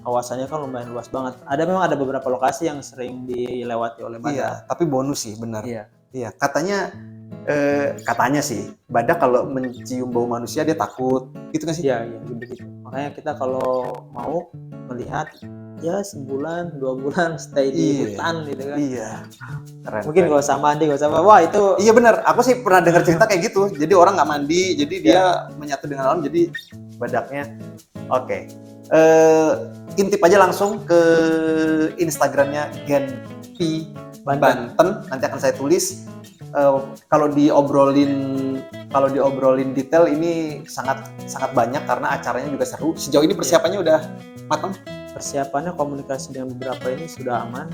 Speaker 2: kawasannya kan lumayan luas banget. Memang ada beberapa lokasi yang sering dilewati oleh badak.
Speaker 1: Iya, tapi bonus sih, benar.
Speaker 2: Iya.
Speaker 1: Iya, katanya sih badak kalau mencium bau manusia dia takut. Gitu nggak sih?
Speaker 2: Iya, begitu. Makanya kita kalau mau melihat ya sebulan, 2 bulan stay di hutan gitu kan.
Speaker 1: Iya. Keren.
Speaker 2: Mungkin kalau sama mandi, gak usah wah itu
Speaker 1: Iya benar, aku sih pernah dengar cerita kayak gitu. Jadi orang nggak mandi, jadi dia menyatu dengan alam, jadi badaknya. Oke. Intip aja langsung ke Instagramnya Genpi Banten. Nanti akan saya tulis. Kalau diobrolin detail ini sangat banyak karena acaranya juga seru. Sejauh ini persiapannya udah matang?
Speaker 2: persiapannya komunikasi dengan beberapa ini sudah aman,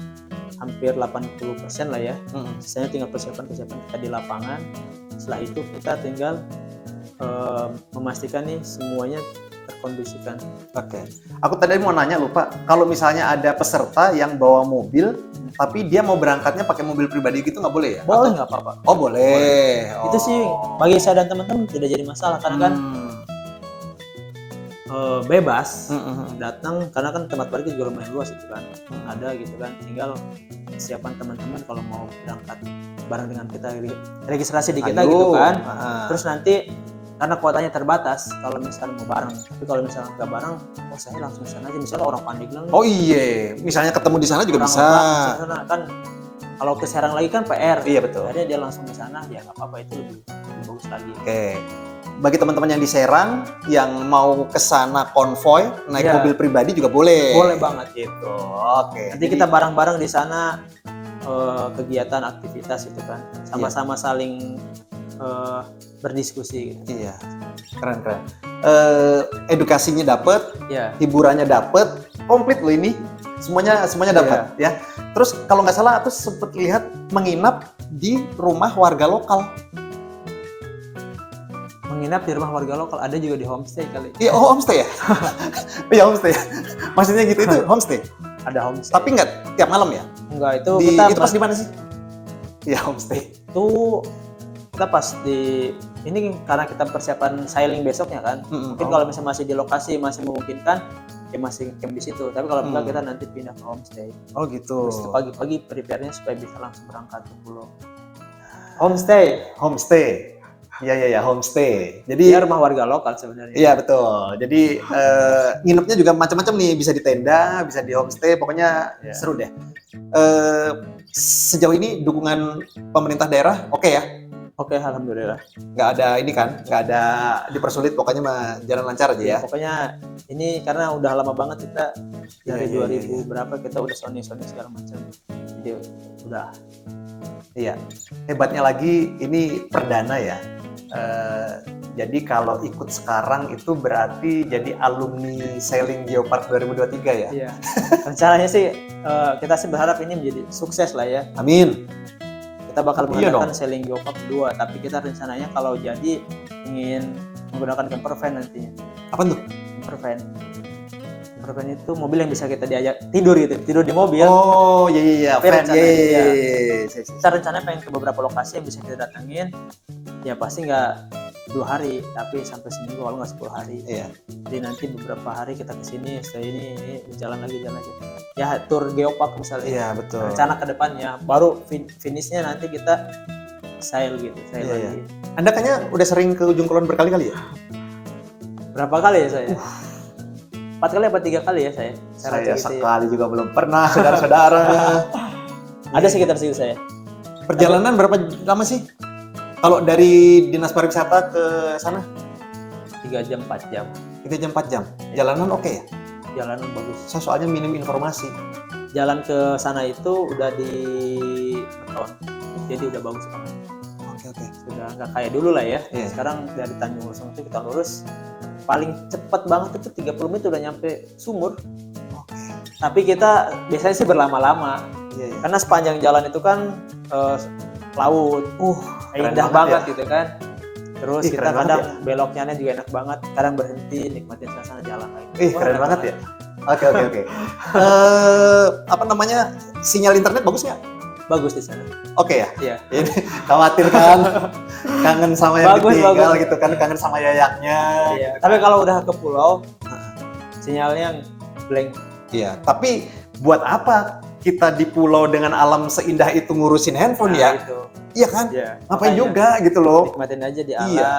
Speaker 2: hampir 80% lah ya. Sisanya tinggal persiapan kita di lapangan. Setelah itu kita tinggal memastikan nih semuanya terkondisikan.
Speaker 1: Oke. Aku tadi mau nanya lupa, kalau misalnya ada peserta yang bawa mobil, tapi dia mau berangkatnya pakai mobil pribadi gitu nggak boleh ya?
Speaker 2: Boleh, nggak apa-apa.
Speaker 1: Oh boleh.
Speaker 2: Itu sih bagi saya dan teman-teman tidak jadi masalah karena kan bebas datang, karena kan tempat parkir juga lumayan luas itu kan. Ada gitu kan, tinggal siapkan teman-teman kalau mau berangkat bareng dengan kita, registrasi di kita gitu kan. Terus nanti karena kuotanya terbatas kalau misalnya mau bareng, tapi kalau misalnya nggak bareng, saya langsung sana aja, misalnya orang Pandeglang.
Speaker 1: Oh iya, misalnya ketemu di sana juga bisa.
Speaker 2: Sana kan kalau ke Serang lagi kan PR.
Speaker 1: Iya betul.
Speaker 2: Akhirnya dia langsung ke sana, ya nggak apa-apa, itu lebih bagus lagi.
Speaker 1: Oke. Bagi teman-teman yang di Serang yang mau ke sana konvoy naik mobil pribadi juga boleh.
Speaker 2: Boleh banget
Speaker 1: gitu. Oke.
Speaker 2: Nanti kita bareng-bareng di sana kegiatan aktivitas itu kan, sama-sama saling berdiskusi gitu.
Speaker 1: Iya. Keren. Edukasinya dapet, hiburannya dapet, komplit loh ini. Semuanya dapat ya. Terus kalau nggak salah aku sempat lihat menginap di rumah warga lokal.
Speaker 2: Menginap di rumah warga lokal, ada juga di homestay kali.
Speaker 1: Iya, homestay ya? Iya, homestay. Maksudnya gitu, itu homestay?
Speaker 2: Ada homestay.
Speaker 1: Tapi nggak tiap malam ya?
Speaker 2: Enggak, itu
Speaker 1: itu pas di mana sih? Iya, homestay.
Speaker 2: Itu kita pas di ini karena kita persiapan sailing besoknya kan. Mungkin kalau misalnya masih di lokasi masih memungkinkan, ya masih camp di situ. Tapi kalau enggak, kita nanti pindah ke homestay.
Speaker 1: Oh gitu.
Speaker 2: Terus pagi-pagi prepare-nya supaya bisa langsung berangkat ke pulau. Homestay.
Speaker 1: Iya, homestay. Jadi
Speaker 2: rumah warga lokal sebenarnya.
Speaker 1: Iya betul. Jadi nginepnya juga macam-macam nih, bisa di tenda, bisa di homestay, pokoknya seru deh. Sejauh ini dukungan pemerintah daerah oke ya?
Speaker 2: Oke, alhamdulillah.
Speaker 1: Nggak ada ini kan, nggak ada dipersulit, pokoknya mah jalan lancar aja ya.
Speaker 2: Pokoknya ini karena udah lama banget kita dari 2000 berapa kita udah Sony segala macam. Jadi udah.
Speaker 1: Iya. Hebatnya lagi ini perdana ya. Jadi kalau ikut sekarang itu berarti jadi alumni Sailing Geopark 2023 ya?
Speaker 2: Iya. Rencananya sih kita sih berharap ini menjadi sukses lah ya.
Speaker 1: Amin.
Speaker 2: Kita bakal mengadakan Sailing Geopark 2, tapi kita rencananya kalau jadi ingin menggunakan camper van nantinya.
Speaker 1: Apa tuh?
Speaker 2: Camper van itu mobil yang bisa kita diajak tidur gitu, tidur di mobil.
Speaker 1: Oh iya, van.
Speaker 2: Kita rencananya pengen ke beberapa lokasi yang bisa kita datangin. Ya pasti nggak 2 hari, tapi sampai seminggu, kalau nggak 10 hari.
Speaker 1: Iya.
Speaker 2: Jadi nanti beberapa hari kita kesini, setelah ini jalan lagi. Ya tour geopark misalnya.
Speaker 1: Iya betul.
Speaker 2: Rencana ke depannya, baru finishnya nanti kita sail gitu, lagi.
Speaker 1: Anda kayaknya udah sering ke Ujung Kulon berkali-kali ya?
Speaker 2: Berapa kali ya saya? 4 kali apa 3 kali ya saya?
Speaker 1: Saya sekali juga belum pernah, saudara-saudara.
Speaker 2: Ada sekitar situ saya.
Speaker 1: Perjalanan berapa lama sih? Kalau dari Dinas Pariwisata ke sana?
Speaker 2: 3 jam, 4 jam.
Speaker 1: 3 jam, 4 jam. Jalanan oke ya?
Speaker 2: Jalanan bagus.
Speaker 1: Saya soalnya minim informasi.
Speaker 2: Jalan ke sana itu udah di beton. Jadi udah bagus banget.
Speaker 1: Oke.
Speaker 2: Sudah nggak kayak dulu lah ya.
Speaker 1: Iya.
Speaker 2: Sekarang dari Tanjung Lesung itu kita lurus. Paling cepat banget itu 30 menit udah nyampe sumur.
Speaker 1: Oke.
Speaker 2: Tapi kita biasanya sih berlama-lama.
Speaker 1: Iya.
Speaker 2: Karena sepanjang jalan itu kan laut.
Speaker 1: Keren
Speaker 2: Indah
Speaker 1: banget
Speaker 2: banget gitu kan. Terus
Speaker 1: Ih,
Speaker 2: kita
Speaker 1: keren banget
Speaker 2: kadang beloknya juga enak banget. Kadang berhenti nikmatin suasana jalan lagi.
Speaker 1: Keren banget ya. Oke. Apa namanya? Sinyal internet bagus nggak?
Speaker 2: Bagus di sana.
Speaker 1: Oke ya.
Speaker 2: Iya.
Speaker 1: Ini khawatir kan? Kangen sama yang
Speaker 2: Bagus,
Speaker 1: ditinggal
Speaker 2: bagus.
Speaker 1: gitu kan? Kangen sama yayaknya.
Speaker 2: Iya. Tapi kalau udah ke pulau, sinyalnya blank.
Speaker 1: Iya. Tapi buat apa kita di pulau dengan alam seindah itu ngurusin handphone ya?
Speaker 2: Itu.
Speaker 1: Iya kan?
Speaker 2: Iya.
Speaker 1: Ngapain
Speaker 2: Makanya
Speaker 1: juga gitu loh?
Speaker 2: nikmatin aja di alam.
Speaker 1: Iya.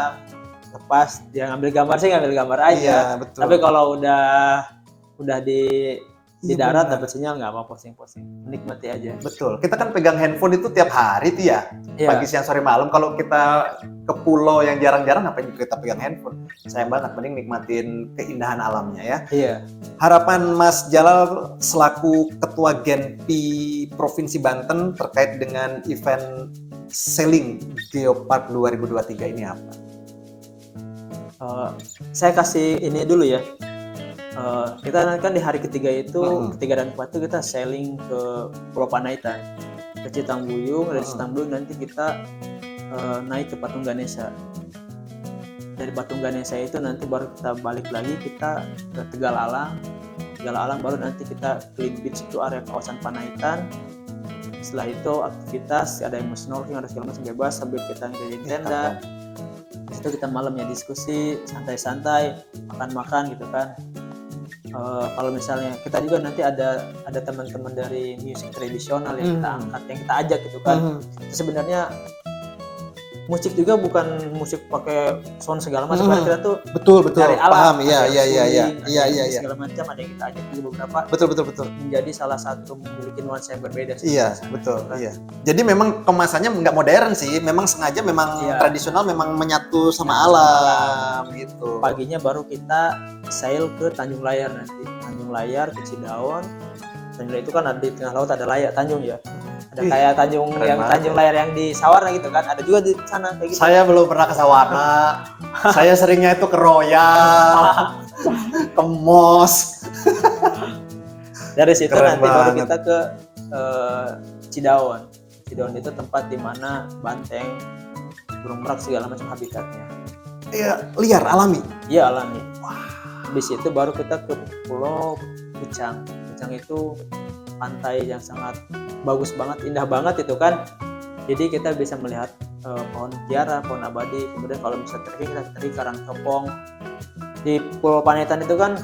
Speaker 2: Lepas dia ngambil gambar sih ngambil gambar aja.
Speaker 1: Iya, betul.
Speaker 2: Tapi kalau udah di
Speaker 1: Iya,
Speaker 2: darat
Speaker 1: benar.
Speaker 2: dapat sinyal nggak mau posting-posting. Nikmati aja.
Speaker 1: Betul. Kita kan pegang handphone itu tiap hari tuh ya.
Speaker 2: Iya.
Speaker 1: Pagi, siang, sore, malam. Kalau kita ke pulau yang jarang-jarang, ngapain juga kita pegang handphone? Sayang banget. Mending nikmatin keindahan alamnya ya.
Speaker 2: Iya.
Speaker 1: Harapan Mas Jalal selaku Ketua Genpi Provinsi Banten terkait dengan event Sailing Geopark 2023 ini apa?
Speaker 2: Saya kasih ini dulu ya. Kita kan di hari ketiga itu, ketiga dan keempat itu kita sailing ke Pulau Panaitan, ke Citangbuyung. Dari Citangbuyung nanti kita naik ke Patung Ganesha. Dari Patung Ganesha itu nanti baru kita balik lagi kita ke Tegal Alang. Tegal Alang baru nanti kita Clean Beach, itu area kawasan Panaitan. Setelah itu aktivitas ada yang mau snorkeling, ada segala macam bebas sambil kita ngeliatin tenda. Di situ kita malamnya diskusi santai-santai, makan-makan gitu kan. Kalau misalnya kita juga nanti ada teman-teman dari musik tradisional yang kita angkat, yang kita ajak gitu kan. Itu sebenarnya musik juga bukan musik pakai sound segala macam. Kita tuh
Speaker 1: Betul.
Speaker 2: dari alam.
Speaker 1: Paham. Iya.
Speaker 2: Segala macam ada yang kita ajak juga beberapa.
Speaker 1: Betul.
Speaker 2: Menjadi salah satu memiliki nuansa yang berbeda.
Speaker 1: Iya, betul. Iya. Jadi memang kemasannya nggak modern sih. Memang sengaja memang tradisional, memang menyatu sama alam gitu.
Speaker 2: Paginya baru kita sail ke Tanjung Layar nanti. Tanjung Layar ke Cidaon. Tanjung Layar itu kan ada di tengah laut, ada layar Tanjung ya. Ada kayak Tanjung yang banget. Tanjung Layar yang di Sawarna gitu kan. Ada juga di sana kayak gitu.
Speaker 1: Saya belum pernah ke Sawarna. Saya seringnya itu ke Royal, ke Mos.
Speaker 2: Dari situ
Speaker 1: Keren
Speaker 2: nanti baru
Speaker 1: banget.
Speaker 2: kita ke Cidaon. Cidaon itu tempat di mana banteng, burung merak segala macam habitatnya.
Speaker 1: Iya, liar, alami.
Speaker 2: Iya, alami. Habis itu baru kita ke Pulau Pucang. Pucang itu pantai yang sangat bagus banget, indah banget itu kan. Jadi kita bisa melihat pohon mutiara, pohon abadi. Kemudian kalau bisa trekking, kita trekking Karang Kepong. Di Pulau Panaitan itu kan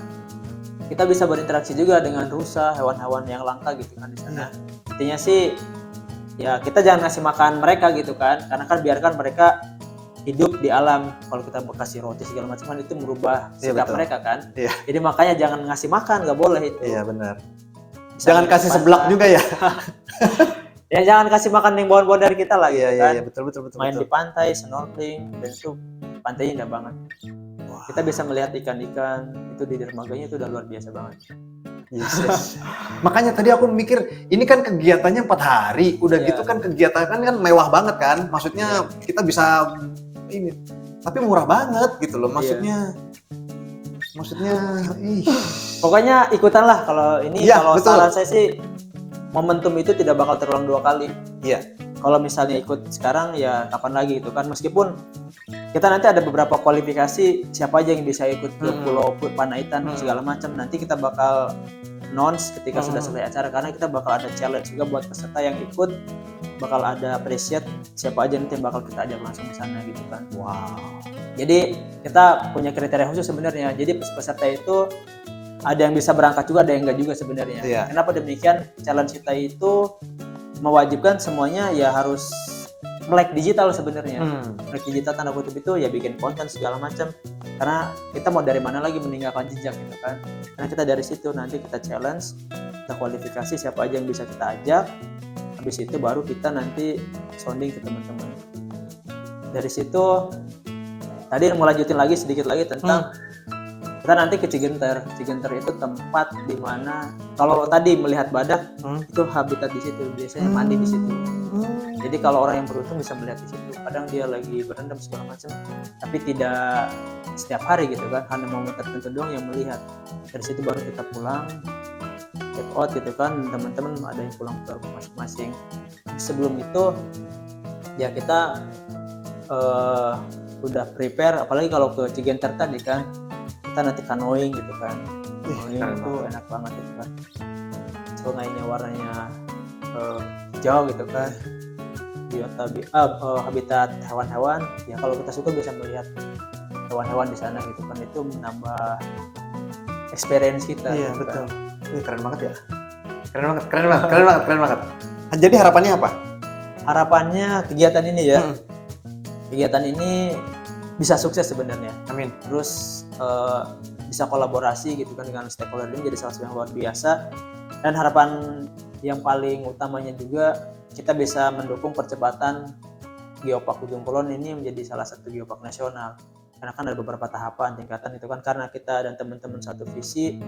Speaker 2: kita bisa berinteraksi juga dengan rusa, hewan-hewan yang langka gitu kan di sana. Intinya sih ya kita jangan ngasih makan mereka gitu kan, karena kan biarkan mereka hidup di alam. Kalau kita kasih roti segala macam kan itu merubah sikap mereka kan.
Speaker 1: Iya.
Speaker 2: Jadi makanya jangan ngasih makan, nggak boleh itu.
Speaker 1: Iya, benar. Jangan kasih seblak juga ya.
Speaker 2: Ya jangan kasih makan yang bawaan-bawaan dari kita lah gitu kan.
Speaker 1: Iya, betul.
Speaker 2: Main di pantai, snorkeling, dan itu pantainya indah banget. Kita bisa melihat ikan-ikan itu di dermaganya itu udah luar biasa banget.
Speaker 1: Yes. Makanya tadi aku mikir ini kan kegiatannya 4 hari, udah gitu kan kegiatan kan mewah banget kan. Maksudnya kita bisa ini, tapi murah banget gitu loh. Maksudnya,
Speaker 2: Pokoknya ikutan lah kalau ini. Kalau
Speaker 1: betul.
Speaker 2: saran saya sih momentum itu tidak bakal terulang 2 kali.
Speaker 1: Iya.
Speaker 2: Kalau misalnya ikut sekarang ya kapan lagi gitu kan. Meskipun kita nanti ada beberapa kualifikasi siapa aja yang bisa ikut ke Pulau Panaitan segala macam. Nanti kita bakal announce ketika sudah selesai acara, karena kita bakal ada challenge juga buat peserta yang ikut. Bakal ada appreciate siapa aja nanti yang bakal kita ajak langsung ke sana gitu kan.
Speaker 1: Wow.
Speaker 2: Jadi kita punya kriteria khusus sebenarnya. Jadi peserta itu ada yang bisa berangkat juga, ada yang enggak juga sebenarnya.
Speaker 1: Iya.
Speaker 2: Kenapa demikian? Challenge kita itu mewajibkan semuanya ya harus melek digital sebenarnya. Melek digital tanda kutip itu ya bikin konten segala macam. Karena kita mau dari mana lagi meninggalkan jejak gitu kan. Karena kita dari situ nanti kita challenge, kita kualifikasi siapa aja yang bisa kita ajak. Habis itu baru kita nanti sounding ke teman-teman. Dari situ tadi mau lanjutin lagi sedikit lagi tentang kita nanti ke Cigenter. Cigenter itu tempat di mana kalau tadi melihat badak itu habitat di situ, biasanya mandi di situ. Jadi kalau orang yang beruntung bisa melihat di situ. Kadang dia lagi berendam segala macam, tapi tidak setiap hari gitu kan, hanya momen tertentu doang yang melihat. Dari situ baru kita pulang, check out gitu kan, teman-teman ada yang pulang ke masing-masing. Sebelum itu ya kita udah prepare, apalagi kalau ke Cigenter tadi kan, kita nanti canoeing gitu kan. Canoeing itu enak banget gitu kan. Sungainya warnanya hijau gitu kan. Habitat hewan-hewan, ya kalau kita suka bisa melihat hewan-hewan di sana gitu kan, itu menambah experience kita.
Speaker 1: Iya
Speaker 2: gitu
Speaker 1: betul.
Speaker 2: Kan.
Speaker 1: Keren banget ya. Keren banget. Jadi harapannya apa?
Speaker 2: Harapannya kegiatan ini ya. Kegiatan ini bisa sukses sebenarnya.
Speaker 1: Amin.
Speaker 2: Terus bisa kolaborasi gitu kan dengan stakeholder ini jadi salah satu yang luar biasa. Dan harapan yang paling utamanya juga kita bisa mendukung percepatan Geopark Ujung Kulon ini menjadi salah satu geopark nasional. Karena kan ada beberapa tahapan tingkatan itu kan, karena kita dan teman-teman satu visi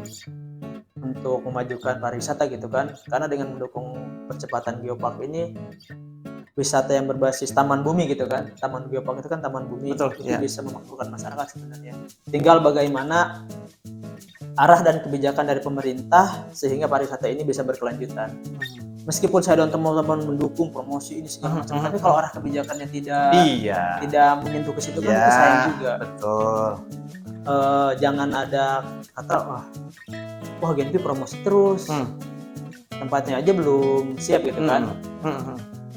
Speaker 2: untuk memajukan pariwisata gitu kan. Karena dengan mendukung percepatan geopark ini, wisata yang berbasis taman bumi gitu kan, taman geopark itu kan taman bumi.
Speaker 1: Betul,
Speaker 2: itu
Speaker 1: ya.
Speaker 2: bisa memakmurkan masyarakat sebenarnya. Tinggal bagaimana arah dan kebijakan dari pemerintah sehingga pariwisata ini bisa berkelanjutan. Meskipun saya dan teman-teman mendukung promosi ini segala macam, tapi kalau arah kebijakannya tidak menyentuh ke situ kan itu sayang juga.
Speaker 1: Betul.
Speaker 2: Jangan ada kata wah Genpi promosi terus, tempatnya aja belum siap gitu kan.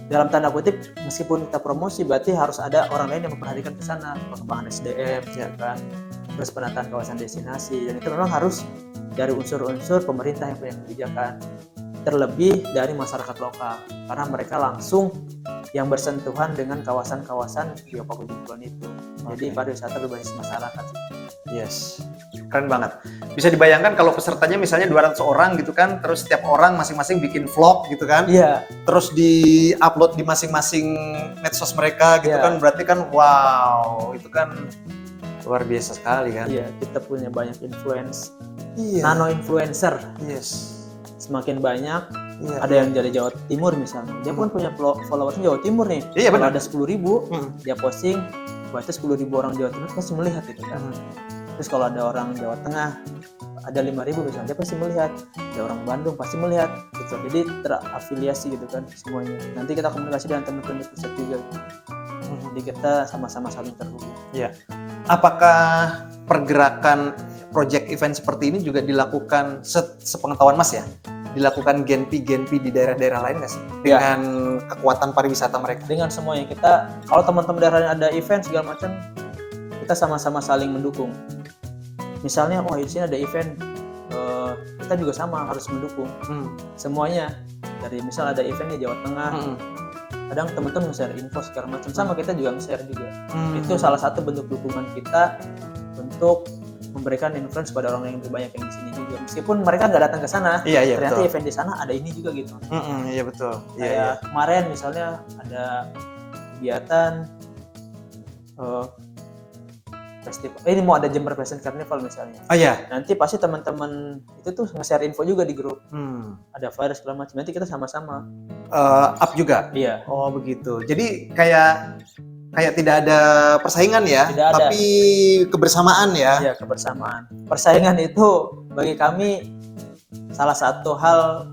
Speaker 2: Dalam tanda kutip, meskipun kita promosi berarti harus ada orang lain yang memperhatikan ke sana, pengembangan SDM, ya kan, terus penataan kawasan destinasi, dan itu memang harus dari unsur-unsur pemerintah yang punya kebijakan, terlebih dari masyarakat lokal, karena mereka langsung yang bersentuhan dengan kawasan-kawasan Geopark Ujung Kulon itu. Jadi pariwisata berbasis masyarakat.
Speaker 1: Yes, keren banget. Bisa dibayangkan kalau pesertanya misalnya 200 orang gitu kan, terus setiap orang masing-masing bikin vlog gitu kan.
Speaker 2: Iya.
Speaker 1: Terus di-upload di masing-masing medsos mereka gitu kan, berarti kan wow, itu kan luar biasa sekali kan.
Speaker 2: Iya, kita punya banyak influence. Nano influencer.
Speaker 1: Yes.
Speaker 2: Semakin banyak, ada yang dari Jawa Timur misalnya, dia pun punya followers Jawa Timur nih.
Speaker 1: Iya,
Speaker 2: kalau ada 10.000, dia posting, berarti 10.000 orang Jawa Timur pasti melihat itu kan. Terus kalau ada orang Jawa Tengah, ada 5.000 misalnya, dia pasti melihat. Ada orang Bandung pasti melihat gitu. Jadi terafiliasi gitu kan semuanya. Nanti kita komunikasi dengan teman-teman di pusat juga. Jadi kita sama-sama saling terhubung.
Speaker 1: Iya. Apakah pergerakan project event seperti ini juga dilakukan sepengetahuan Mas ya? Dilakukan Genpi di daerah-daerah lain nggak sih? Dengan kekuatan pariwisata mereka?
Speaker 2: Dengan semuanya kita, kalau teman-teman daerah lain ada event segala macam, kita sama-sama saling mendukung. Misalnya, di sini ada event, kita juga sama harus mendukung. Semuanya, dari misal ada event di Jawa Tengah, kadang teman-teman nge-share info segala macam, sama kita juga nge-share juga. Itu salah satu bentuk dukungan kita untuk memberikan influence pada orang yang lebih banyak yang di sini juga. Meskipun mereka nggak datang ke sana, ternyata betul. Event di sana ada ini juga gitu.
Speaker 1: Iya betul.
Speaker 2: Kayak kemarin misalnya ada kegiatan festival. Ini mau ada Jember Fashion Carnival misalnya.
Speaker 1: Oh iya.
Speaker 2: Nanti pasti teman-teman itu tuh nge-share info juga di grup. Ada flyer segala macam. Nanti kita sama-sama
Speaker 1: up juga.
Speaker 2: Iya.
Speaker 1: Oh begitu. Jadi kayak tidak ada persaingan ya, tapi kebersamaan ya.
Speaker 2: Iya, kebersamaan. Persaingan itu bagi kami salah satu hal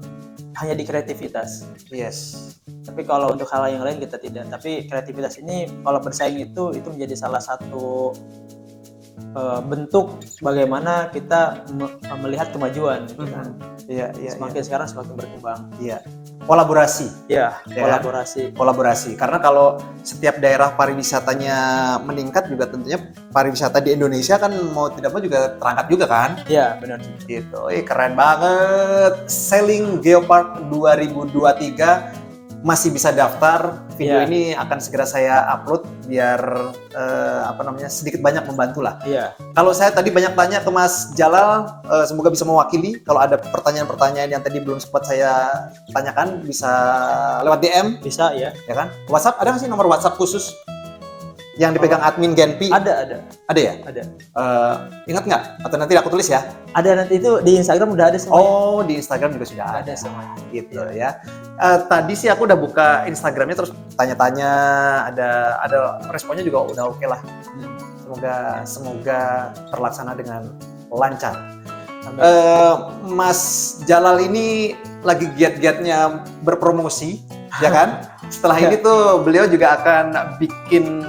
Speaker 2: hanya di kreativitas.
Speaker 1: Yes.
Speaker 2: Tapi kalau untuk hal yang lain kita tidak. Tapi kreativitas ini kalau bersaing itu menjadi salah satu bentuk bagaimana kita melihat kemajuan. Gitu kan.
Speaker 1: Iya.
Speaker 2: Semakin sekarang semakin berkembang.
Speaker 1: Iya. Kolaborasi. Kolaborasi. Karena kalau setiap daerah pariwisatanya meningkat juga tentunya pariwisata di Indonesia kan mau tidak mau juga terangkat juga kan?
Speaker 2: Iya, benar.
Speaker 1: Gitu. Keren banget. Selling Geopark 2023 masih bisa daftar. Video
Speaker 2: Iya.
Speaker 1: ini akan segera saya upload biar sedikit banyak membantu lah.
Speaker 2: Iya.
Speaker 1: Kalau saya tadi banyak tanya ke Mas Jalal, semoga bisa mewakili. Kalau ada pertanyaan-pertanyaan yang tadi belum sempat saya tanyakan, bisa lewat DM,
Speaker 2: Bisa ya.
Speaker 1: ya kan? WhatsApp, ada nggak sih nomor WhatsApp khusus yang dipegang admin Genpi?
Speaker 2: Ada.
Speaker 1: Ada ya?
Speaker 2: Ada.
Speaker 1: Ingat nggak? Atau nanti aku tulis ya?
Speaker 2: Ada, nanti itu di Instagram udah ada semua.
Speaker 1: Oh, di Instagram juga sudah ada.
Speaker 2: Ada semua.
Speaker 1: Gitu ya. Tadi sih aku udah buka Instagramnya, terus tanya-tanya, ada responnya juga udah oke lah. Semoga terlaksana dengan lancar. Mas Jalal ini lagi giat-giatnya berpromosi, ya kan? Setelah ini tuh beliau juga akan bikin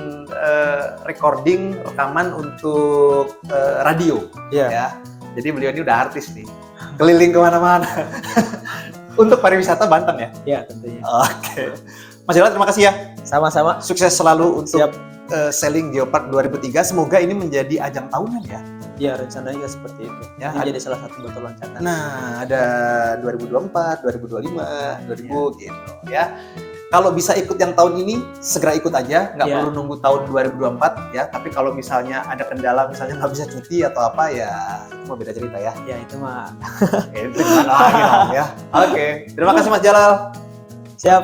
Speaker 1: recording rekaman untuk radio, ya. Jadi beliau ini udah artis nih, keliling kemana-mana untuk pariwisata Banten ya.
Speaker 2: Iya, tentunya.
Speaker 1: Oke, Mas Jalal terima kasih ya.
Speaker 2: Sama-sama.
Speaker 1: Sukses selalu untuk
Speaker 2: Siap.
Speaker 1: Selling Geopark 2003. Semoga ini menjadi ajang tahunan ya.
Speaker 2: Iya, rencananya seperti itu.
Speaker 1: Ya,
Speaker 2: Ini jadi salah satu batu loncatan.
Speaker 1: Nah, ada 2024, 2025, 2000 gitu ya. Kalau bisa ikut yang tahun ini, segera ikut aja. Nggak perlu nunggu tahun 2024 ya. Tapi kalau misalnya ada kendala, misalnya nggak bisa cuti atau apa ya, itu mah beda cerita ya.
Speaker 2: Ya, itu mah.
Speaker 1: Itu gimana lagi dong ya. Oke, terima kasih Mas Jalal.
Speaker 2: Siap.